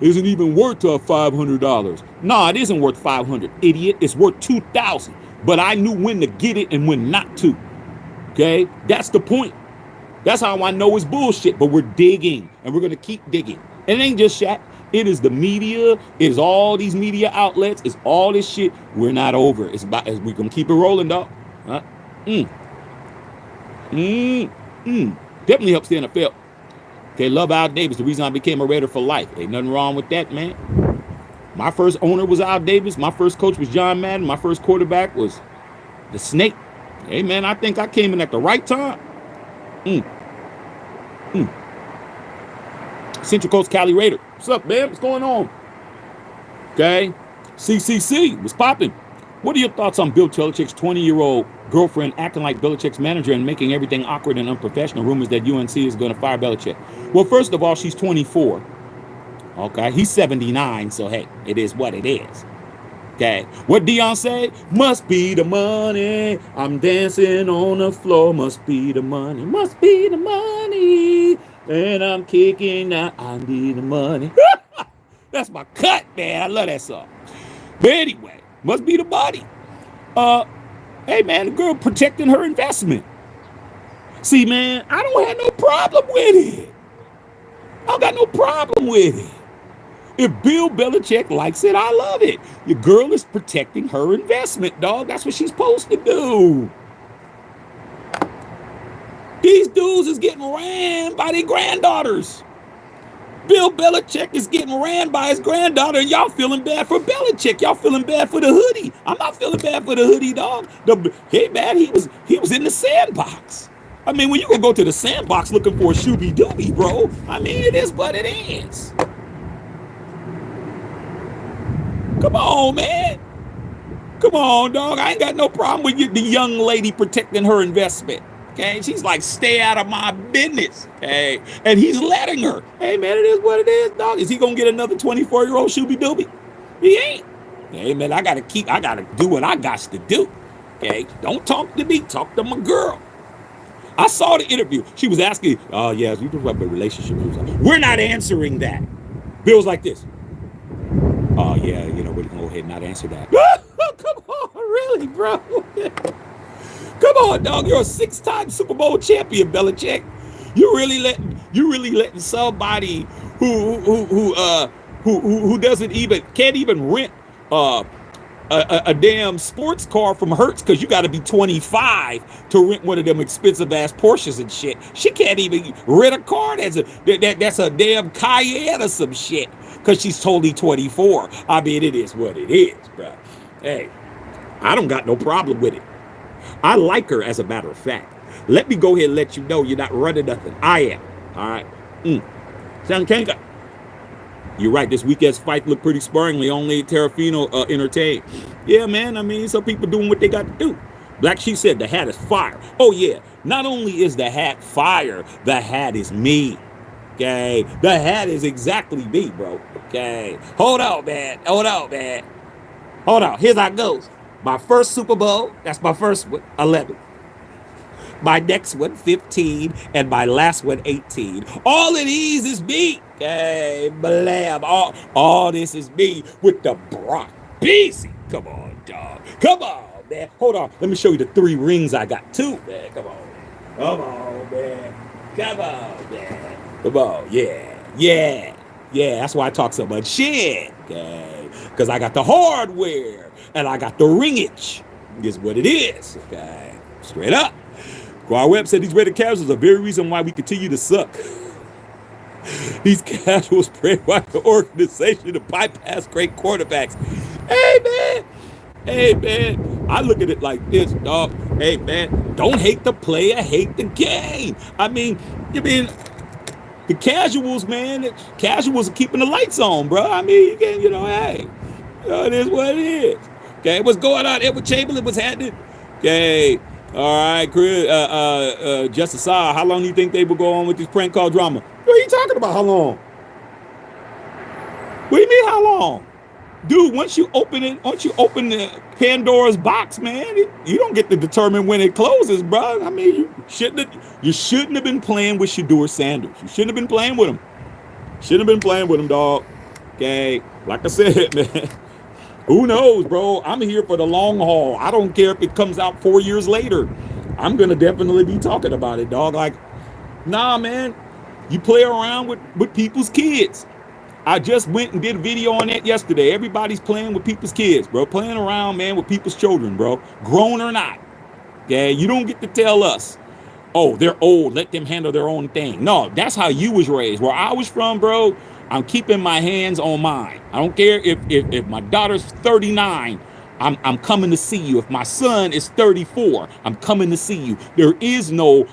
isn't even worth $500. Nah, it isn't worth $500, idiot. It's worth $2,000. But I knew when to get it and when not to. Okay? That's the point. That's how I know it's bullshit. But we're digging, and we're going to keep digging. And it ain't just Shaq. It is the media. It is all these media outlets. It's all this shit. We're not over. We're going to keep it rolling, dog. Huh? Definitely helps the NFL. Okay, love Al Davis. The reason I became a Raider for life. Ain't nothing wrong with that, man. My first owner was Al Davis. My first coach was John Madden. My first quarterback was the Snake. Hey, man, I think I came in at the right time. Central Coast Cali Raider. What's up, man? What's going on? Okay. CCC was popping. What are your thoughts on Bill Belichick's 20-year-old girlfriend acting like Belichick's manager and making everything awkward and unprofessional. Rumors that UNC is going to fire Belichick. Well, first of all, she's 24. Okay, he's 79, so hey, it is what it is. Okay, what Deion say? Must be the money. I'm dancing on the floor. Must be the money. Must be the money. And I'm kicking out. I need the money. That's my cut, man. I love that song. But anyway, must be the money. Hey, man, the girl protecting her investment. See, man, I don't have no problem with it. I don't got no problem with it. If Bill Belichick likes it, I love it. Your girl is protecting her investment, dog. That's what she's supposed to do. These dudes is getting ran by their granddaughters. Bill Belichick is getting ran by his granddaughter, and y'all feeling bad for Belichick. Y'all feeling bad for the hoodie. I'm not feeling bad for the hoodie, dog. Hey, man, he was in the sandbox. I mean, when you can go to the sandbox looking for a shooby-dooby, bro, I mean, it is what it is. Come on, man. Come on, dog. I ain't got no problem with the young lady protecting her investment. Okay, she's like, stay out of my business. Okay, and he's letting her. Hey, man, it is what it is, dog. Is he gonna get another 24-year-old shooby dooby? He ain't. Hey, man, I gotta do what I got to do. Okay, don't talk to me. Talk to my girl. I saw the interview. She was asking, oh yes, we talk about the relationship. We're not answering that. Bill was like this. Oh, yeah, you know, we're going to go ahead and not answer that. Come on, really, bro? Come on, dog. You're a 6-time Super Bowl champion, Belichick. You really letting somebody who can't even rent a damn sports car from Hertz, because you got to be 25 to rent one of them expensive ass Porsches and shit. She can't even rent a car that's a damn Cayenne or some shit, because she's totally 24. I mean, it is what it is, bro. Hey, I don't got no problem with it. I like her, as a matter of fact. Let me go ahead and let you know you're not running nothing. I am. All right. Sankanka. You're right. This weekend's fight looked pretty sparingly. Only Terrafino entertained. Yeah, man. I mean, some people doing what they got to do. Black Sheep said the hat is fire. Oh, yeah. Not only is the hat fire, the hat is me. Okay. The hat is exactly me, bro. Okay. Hold on, man. Hold on. Here's how it goes. My first Super Bowl, that's my first one, 11. My next one, 15. And my last one, 18. All of these is me. Okay, blam. All this is me with the Brock Beasy. Come on, dog. Come on, man. Hold on. Let me show you the 3 rings I got, too, man. Come on, man. Come on, man. Come on, yeah. That's why I talk so much shit. Okay, because I got the hardware. And I got the ringage. This is what it is. Okay. Straight up. Our Webb said these rated casuals are the very reason why we continue to suck. These casuals pray by the organization to bypass great quarterbacks. Hey, man. I look at it like this, dog. Hey, man. Don't hate the player, hate the game. I mean, the casuals, man. Casuals are keeping the lights on, bro. I mean, you can, hey. It is what it is. Okay, what's going on? Edward Chamberlain, what's happening? Okay, all right, Chris, Justice Saw, how long do you think they will go on with this prank call drama? What are you talking about? How long? What do you mean, how long? Dude, once you open the Pandora's box, man, you don't get to determine when it closes, bro. I mean, you shouldn't have been playing with Shadour Sanders. You shouldn't have been playing with him. Shouldn't have been playing with him, dog. Okay, like I said, man. Who knows, bro? I'm here for the long haul. I don't care if it comes out 4 years later. I'm going to definitely be talking about it, dog. Like, nah, man. You play around with people's kids. I just went and did a video on that yesterday. Everybody's playing with people's kids, bro. Playing around, man, with people's children, bro. Grown or not. Okay? You don't get to tell us, oh, they're old. Let them handle their own thing. No, that's how you was raised. Where I was from, bro, I'm keeping my hands on mine. I don't care if my daughter's 39, I'm coming to see you. If my son is 34, I'm coming to see you. There is no,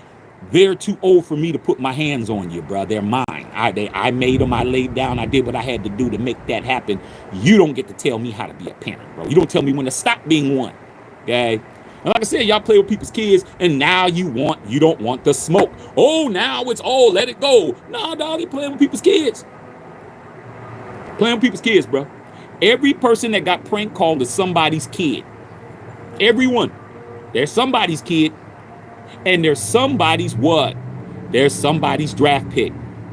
they're too old for me to put my hands on you, bro. They're mine. I made them. I laid down. I did what I had to do to make that happen. You don't get to tell me how to be a parent, bro. You don't tell me when to stop being one. Okay? And like I said, y'all play with people's kids, and now you don't want the smoke. Oh, now it's let it go. Nah, dog, he playing with people's kids. Playing with people's kids, bro. Every person that got prank called is somebody's kid. Everyone. There's somebody's kid, and there's somebody's what? There's somebody's draft pick.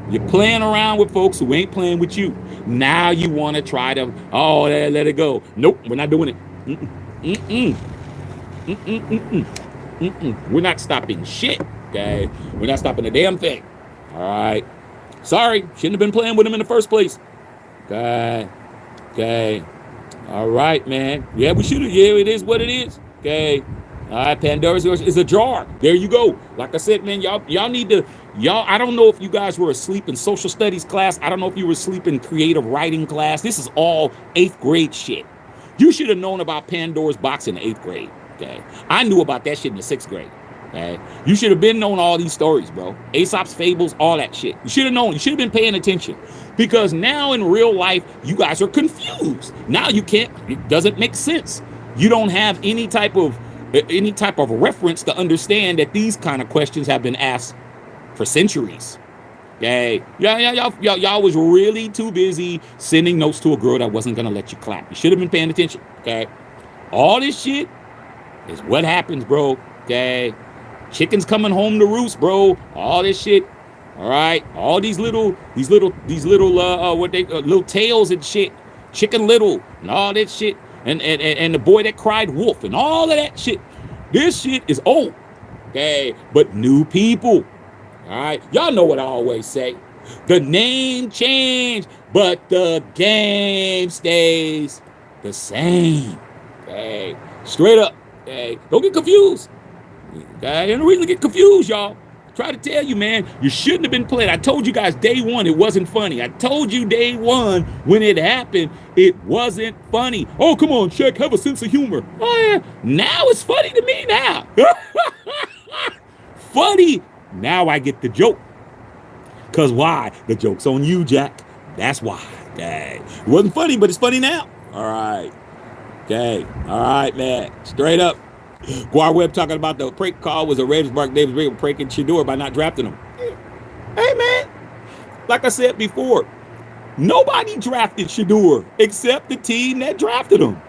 You're playing around with folks who ain't playing with you. Now you want to try to, let it go. Nope, we're not doing it. We're not stopping shit, okay? We're not stopping a damn thing. All right. Sorry, shouldn't have been playing with him in the first place. Okay. All right, man. Yeah, we should have. Yeah, it is what it is. Okay. All right, Pandora's is a jar. There you go. Like I said, man, y'all need to, I don't know if you guys were asleep in social studies class. I don't know if you were asleep in creative writing class. This is all 8th grade shit. You should have known about Pandora's box in the 8th grade. Okay. I knew about that shit in the 6th grade. Okay. You should have been knowing all these stories, bro. Aesop's fables, all that shit. You should have known. You should have been paying attention. Because now in real life, you guys are confused. Now you can't, it doesn't make sense. You don't have any type of reference to understand that these kind of questions have been asked for centuries. Okay. Y'all was really too busy sending notes to a girl that wasn't gonna let you clap. You should have been paying attention. Okay. All this shit is what happens, bro. Okay. Chickens coming home to roost, bro. All this shit. All right. All these little little tails and shit. Chicken Little and all that shit. And the boy that cried wolf and all of that shit. This shit is old. Okay. But new people. All right. Y'all know what I always say. The name changed, but the game stays the same. Okay. Straight up. Okay. Don't get confused. Okay. And the reason to get confused, y'all. Try to tell you, man, you shouldn't have been playing. I told you guys day one it wasn't funny. I told you day one when it happened, it wasn't funny. Oh, come on, Shaq, have a sense of humor. Oh, yeah. Now it's funny to me now. Funny. Now I get the joke. Because why? The joke's on you, Jack. That's why. Okay. It wasn't funny, but it's funny now. All right. Okay. All right, man. Straight up. Guar Webb talking about the prank call was a Regensburg Davis Ring pranking Shadour by not drafting him. Hey, man. Like I said before, nobody drafted Shadour except the team that drafted him.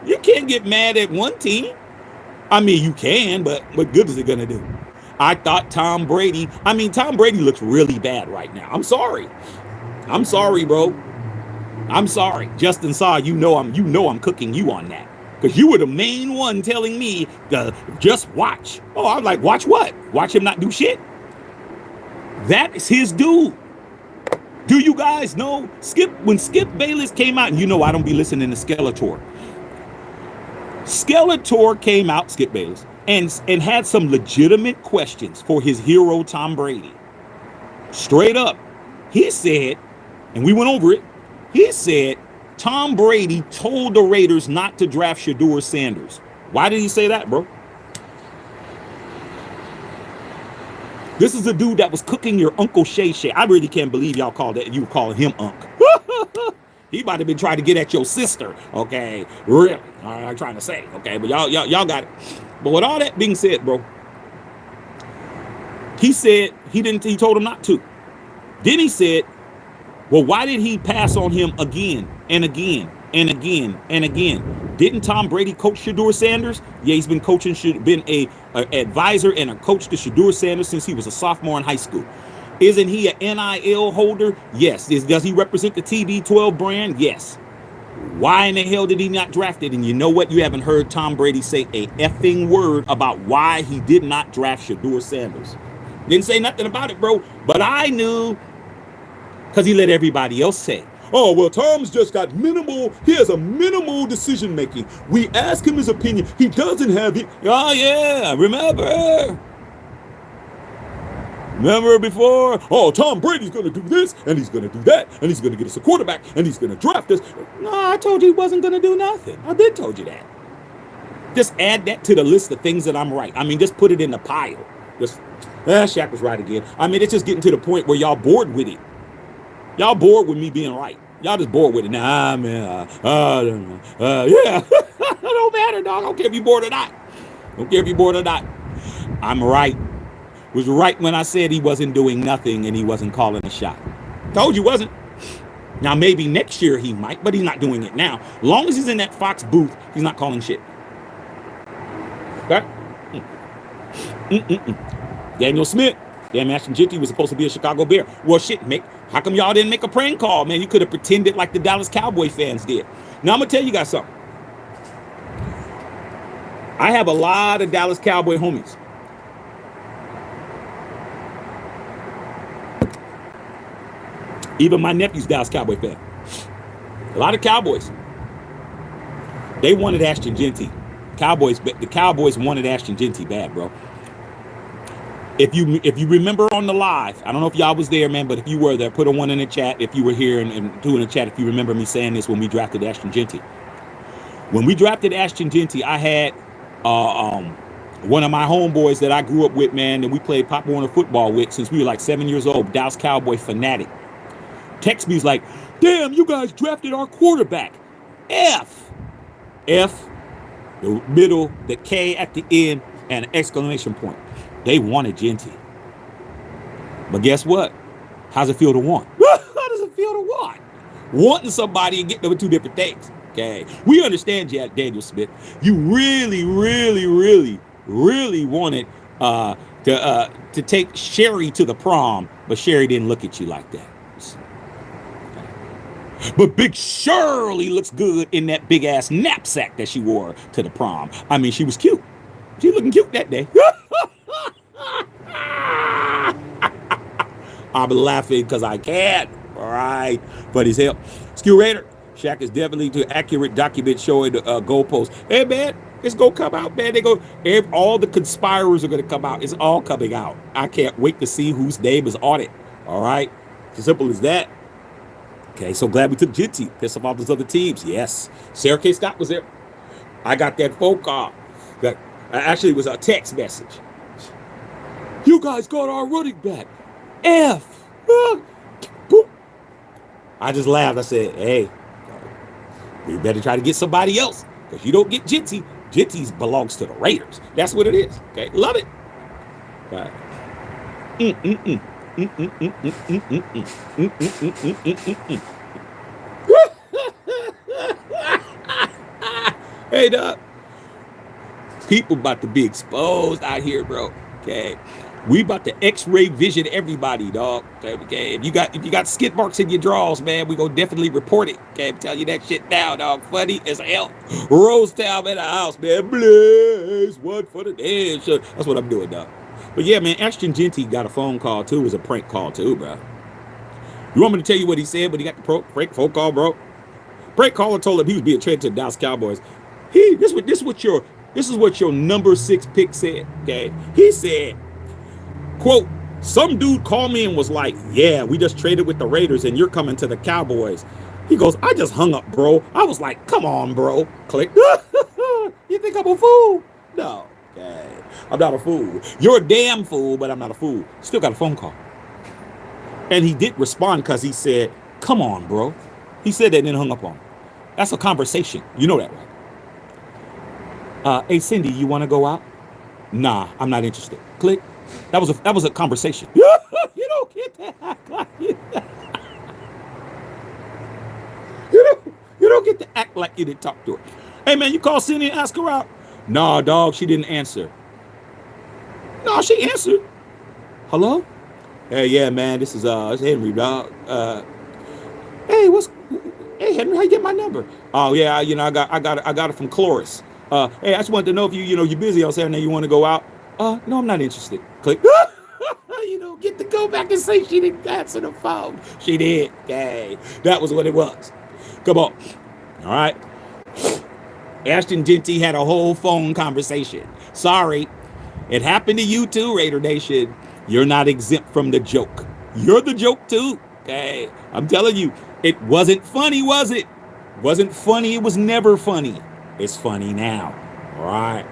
You can't get mad at one team. I mean, you can, but what good is it going to do? I thought Tom Brady looks really bad right now. I'm sorry. I'm sorry, bro. I'm sorry. Justin Saw, you know I'm cooking you on that. Because you were the main one telling me to just watch. Oh, I was like, watch what? Watch him not do shit? That is his dude. Do you guys know when Skip Bayless came out, and you know I don't be listening to Skeletor. Skeletor came out, Skip Bayless, and had some legitimate questions for his hero Tom Brady. Straight up. He said, and we went over it, he said Tom Brady told the Raiders not to draft Shadour Sanders. Why did he say that, bro? This is a dude that was cooking your Uncle Shay Shay. I really can't believe y'all called that. You were calling him Unc. He might have been trying to get at your sister. Okay, really? I'm trying to say. Okay, but y'all got it. But with all that being said, bro, he said he told him not to. Then he said, well, why did he pass on him again and again and again and again? Didn't Tom Brady coach Shadour Sanders? Yeah, he's been coaching, been a advisor and a coach to Shadour Sanders since he was a sophomore in high school. Isn't he an NIL holder? Yes. Does he represent the TB12 brand? Yes. Why in the hell did he not draft it? And you know what? You haven't heard Tom Brady say a effing word about why he did not draft Shadour Sanders. Didn't say nothing about it, bro. But I knew because he let everybody else say. Oh, well, Tom's just got he has a minimal decision making. We ask him his opinion. He doesn't have it. Oh, yeah, remember before? Oh, Tom Brady's going to do this, and he's going to do that, and he's going to get us a quarterback, and he's going to draft us. No, I told you he wasn't going to do nothing. I did told you that. Just add that to the list of things that I'm right. I mean, just put it in the pile. Shaq was right again. I mean, it's just getting to the point where y'all bored with it. Y'all bored with me being right. Y'all just bored with it. Man, yeah. It don't matter, dog. I don't care if you bored or not. Don't care if you're bored or not. I'm right. Was right when I said he wasn't doing nothing and he wasn't calling a shot. Told you wasn't. Now, maybe next year he might, but he's not doing it now. As long as he's in that Fox booth, he's not calling shit. Okay? Daniel Smith. Damn, Ashton Genty was supposed to be a Chicago Bear. Well, shit, how come y'all didn't make a prank call, man? You could have pretended like the Dallas Cowboy fans did. Now, I'm going to tell you guys something. I have a lot of Dallas Cowboy homies. Even my nephew's Dallas Cowboy fan. A lot of Cowboys. They wanted Ashton Genty. The Cowboys wanted Ashton Genty bad, bro. If you remember on the live, I don't know if y'all was there, man, but if you were there, put a 1 in the chat. If you were here and do in the chat, if you remember me saying this when we drafted Ashton Genty. When we drafted Ashton Genty, I had one of my homeboys that I grew up with, man, and we played Pop Warner football with since we were like 7 years old, Dallas Cowboy fanatic. Text me, he's like, damn, you guys drafted our quarterback. F, the middle, the K at the end, and an exclamation point. They wanted Genty. But guess what? How's it feel to want? How does it feel to want? Wanting somebody and getting them with two different things. Okay. We understand, Daniel Smith. You really, really, really, really wanted to take Sherry to the prom, but Sherry didn't look at you like that. But Big Shirley looks good in that big ass knapsack that she wore to the prom. I mean, she was cute. She looking cute that day. I'm laughing because I can't. All right. But as hell. Skill Raider. Shaq is definitely too accurate document showing the goalpost. Hey, man, it's going to come out, man. All the conspirators are going to come out. It's all coming out. I can't wait to see whose name is on it. All right. As simple as that. Okay, so glad we took Genty. Piss off all those other teams. Yes. Sarah K. Scott was there. I got that phone call. That actually was a text message. You guys got our running back. F. I just laughed. I said, hey, we better try to get somebody else. Because you don't get Genty. Genty belongs to the Raiders. That's what it is. Okay, love it. All right. Hey, dog. People about to be exposed out here, bro. Okay. We about to X-ray vision everybody, dog. Okay. If you got skid marks in your drawers, man, we gonna definitely report it. Okay, I'm telling you that shit now, dog. Funny as hell. Rosetown in the house, man. Blaze one for the dead. That's what I'm doing, dog. But yeah, man, Ashton Genty got a phone call too. It was a prank call too, bro. You want me to tell you what he said, but he got the prank phone call, bro? Prank caller told him he was being traded to the Dallas Cowboys. This is what your number 6 pick said. Okay, he said, quote, some dude called me and was like, yeah, we just traded with the Raiders and you're coming to the Cowboys. He goes, I just hung up, bro. I was like, come on, bro. Click. You think I'm a fool? No. Okay. I'm not a fool. You're a damn fool, but I'm not a fool. Still got a phone call. And he did respond because he said, come on, bro. He said that and then hung up on him. That's a conversation. You know that, right? Hey, Cindy, you want to go out? Nah, I'm not interested. Click. That was a conversation. You don't get to act like you. You don't get to act like you didn't talk to her. Hey, man, you call Cindy and ask her out? Nah, dog, she didn't answer. No, she answered. Hello? Hey, yeah, man, this is Henry, dog. Hey, Henry, how you get my number? Oh, yeah, I got it from Cloris. Hey, I just wanted to know if you're busy on Saturday, you want to go out? No, I'm not interested. Click. You don't get to go back and say she didn't answer the phone. She did. Okay, that was what it was. Come on. All right. Ashton Genty had a whole phone conversation. Sorry. It happened to you too, Raider Nation. You're not exempt from the joke. You're the joke too. Okay. I'm telling you, it wasn't funny, was it? Wasn't funny. It was never funny. It's funny now. All right.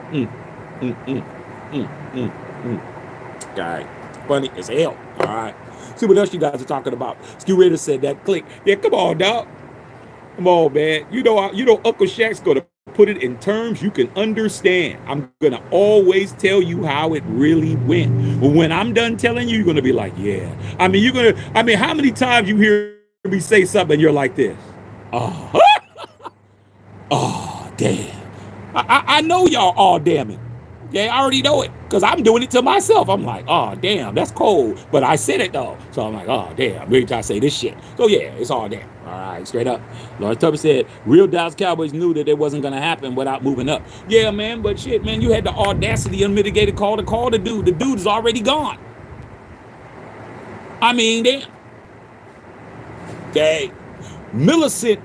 Okay. Funny as hell. All right. See what else you guys are talking about. Skill Raider said that. Click. Yeah, come on, dog. Come on, man. You know Uncle Shaq's gonna put it in terms you can understand. I'm going to always tell you how it really went. But when I'm done telling you, you're going to be like, yeah. How many times you hear me say something and you're like this? Oh, oh damn. I know y'all all damn it. Yeah, I already know it because I'm doing it to myself. I'm like, oh, damn, that's cold. But I said it, though. So I'm like, oh, damn, we try to say this shit. So, yeah, it's all damn. All right, straight up. Lawrence Tucker said, real Dallas Cowboys knew that it wasn't going to happen without moving up. Yeah, man, but shit, man, you had the audacity, unmitigated call to call the dude. The dude is already gone. I mean, damn. Okay. Millicent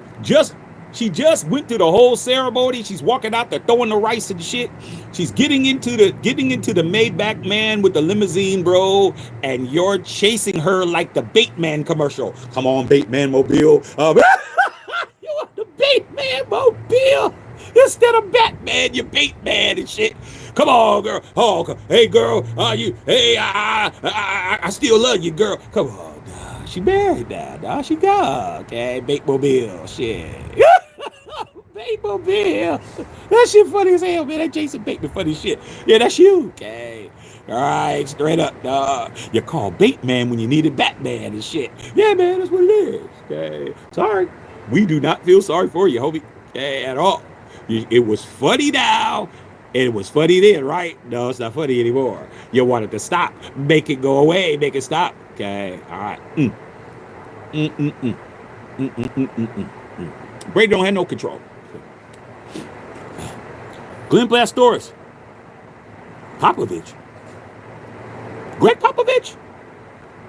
she just went through the whole ceremony. She's walking out there throwing the rice and shit. She's getting into the Maybach man with the limousine, bro. And you're chasing her like the Bateman commercial. Come on, Bateman Mobile. You want the Bateman Mobile instead of Batman? You Bateman and shit. Come on, girl. Oh, hey, girl. I still love you, girl. Come on, dog. She married now, dog. She gone. Okay, Batemobile. Shit. Batemobile. That shit funny as hell, man. That Jason Bateman funny shit. Yeah, that's you. Okay. All right, straight up, dog. You call Bateman when you needed Batman and shit. Yeah, man, that's what it is. Okay. Sorry. We do not feel sorry for you, homie. Okay, at all. It was funny now. It was funny then, right? No, it's not funny anymore. You wanted to stop. Make it go away. Make it stop. Okay. All right. Brady don't have no control. Glenn Blastoris. Popovich. Greg Popovich?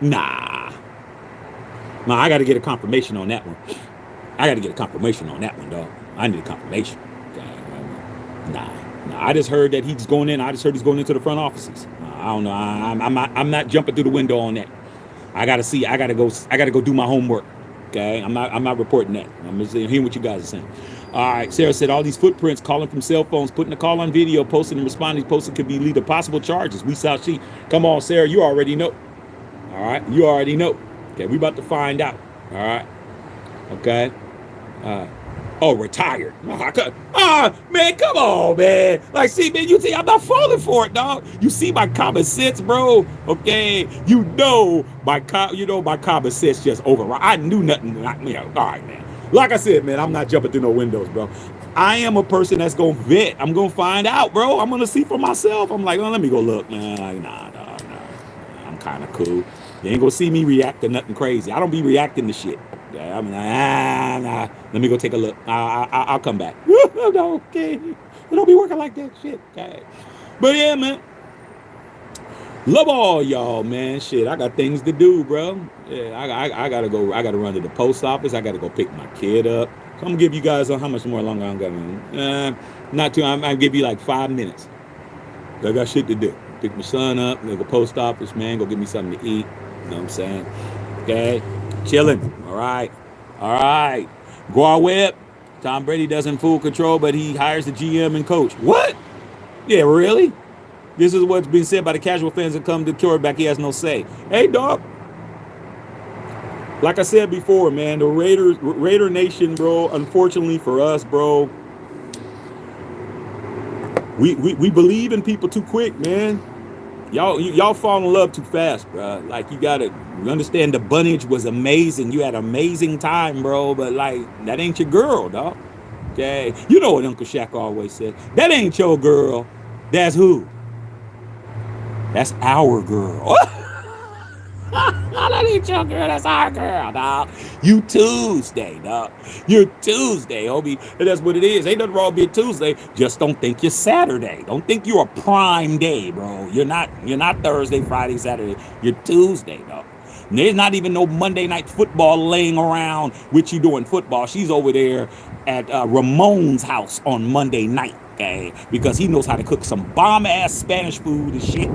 Nah. No, I got to get a confirmation on that one. Dog. I need a confirmation. Nah. I just heard that he's going in. I just heard he's going into the front offices. I don't know. I'm not jumping through the window on that. I gotta see. I gotta go do my homework. Okay. I'm not reporting that. I'm just hearing what you guys are saying. All right. Sarah said all these footprints, calling from cell phones, putting the call on video, posting and responding. Posting could be lead to possible charges. We saw she. Come on, Sarah. You already know. All right. You already know. Okay. We about to find out. All right. Okay. Oh, retired. Man, come on, man. Like, see, man, you see, I'm not falling for it, dog. You see my common sense, bro. Okay, my common sense just override. I knew nothing. All right, man. Like I said, man, I'm not jumping through no windows, bro. I am a person that's gonna vet. I'm gonna find out, bro. I'm gonna see for myself. I'm like, let me go look, man. Like, nah. I'm kind of cool. You ain't gonna see me react to nothing crazy. I don't be reacting to shit. I'm like, nah. Let me go take a look. I'll come back. No, okay. It don't be working like that shit. Okay. But yeah, man. Love all y'all, man. Shit, I got things to do, bro. Yeah, I gotta go. I gotta run to the post office. I gotta go pick my kid up. So I'm gonna give you guys how much more longer I'm gonna. Not too. I'll give you like 5 minutes. I got shit to do. Pick my son up. Go to the post office, man. Go get me something to eat. You know what I'm saying? Okay. Chilling. All right. Guar Webb. Tom Brady doesn't full control, but he hires the GM and coach. What? Yeah, really? This is what's being said by the casual fans that come to quarterback. He has no say. Hey, dog. Like I said before, man, the Raider Nation, bro, unfortunately for us, bro, we believe in people too quick, man. Y'all fall in love too fast, bro. Like, you gotta understand the Bunnage was amazing. You had an amazing time, bro, but like, that ain't your girl, dog. Okay? You know what Uncle Shaq always said. That ain't your girl. That's who? That's our girl. That ain't your girl. That's our girl, dog. You Tuesday, dog. You're Tuesday, homie. And that's what it is. Ain't nothing wrong being Tuesday. Just don't think you're Saturday. Don't think you're a prime day, bro. You're not Thursday, Friday, Saturday. You're Tuesday, dog. And there's not even no Monday night football laying around with you doing football. She's over there at Ramon's house on Monday night. Okay, because he knows how to cook some bomb-ass Spanish food and shit.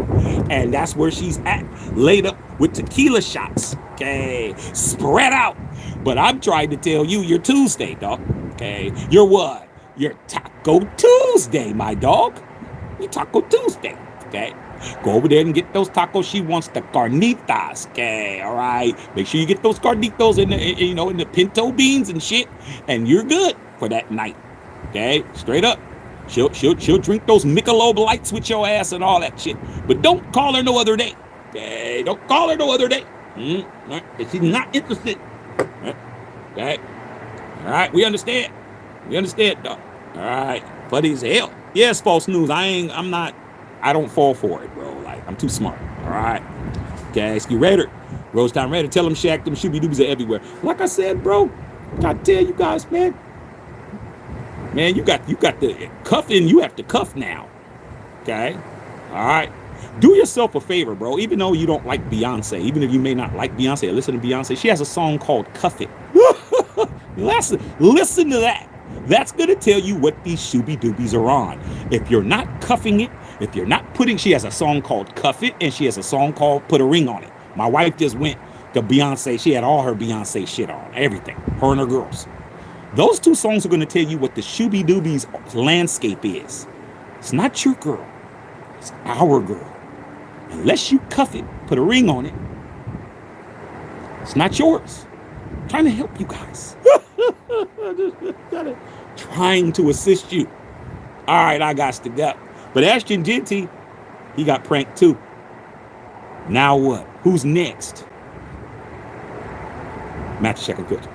And that's where she's at, laid up with tequila shots. Okay, spread out. But I'm trying to tell you, you're Tuesday, dog. Okay, you're what? You're Taco Tuesday, my dog. You're Taco Tuesday. Okay, go over there and get those tacos. She wants the carnitas. Okay, all right. Make sure you get those carnitos in the pinto beans and shit, and you're good for that night. Okay, straight up. She'll drink those Michelob Lights with your ass and all that shit. But don't call her no other day. Okay, don't call her no other day. Right? She's not interested. Right? Okay. All right, we understand. We understand, dog. All right, funny as hell. Yes, false news. I don't fall for it, bro. Like, I'm too smart. All right. Okay, ask you Raider. Rose Town Raider. Tell them Shaq, them shooby doobies are everywhere. Like I said, bro, I tell you guys, man. Man, you got the cuffing. You have to cuff now. Okay. All right. Do yourself a favor, bro. Even though you don't like Beyonce, even if you may not like Beyonce or listen to Beyonce, she has a song called Cuff It. Listen to that. That's going to tell you what these shooby doobies are on. If you're not cuffing it, if you're not putting, she has a song called Cuff It, and she has a song called Put a Ring on It. My wife just went to Beyonce. She had all her Beyonce shit on, everything, her and her girls. Those two songs are going to tell you what the shooby doobies landscape is. It's not your girl. It's our girl. Unless you cuff it, put a ring on it, it's not yours. I'm trying to help you guys. Trying to assist you. All right, I got to go. But Ashton Genty, he got pranked too. Now what? Who's next? Match second filter.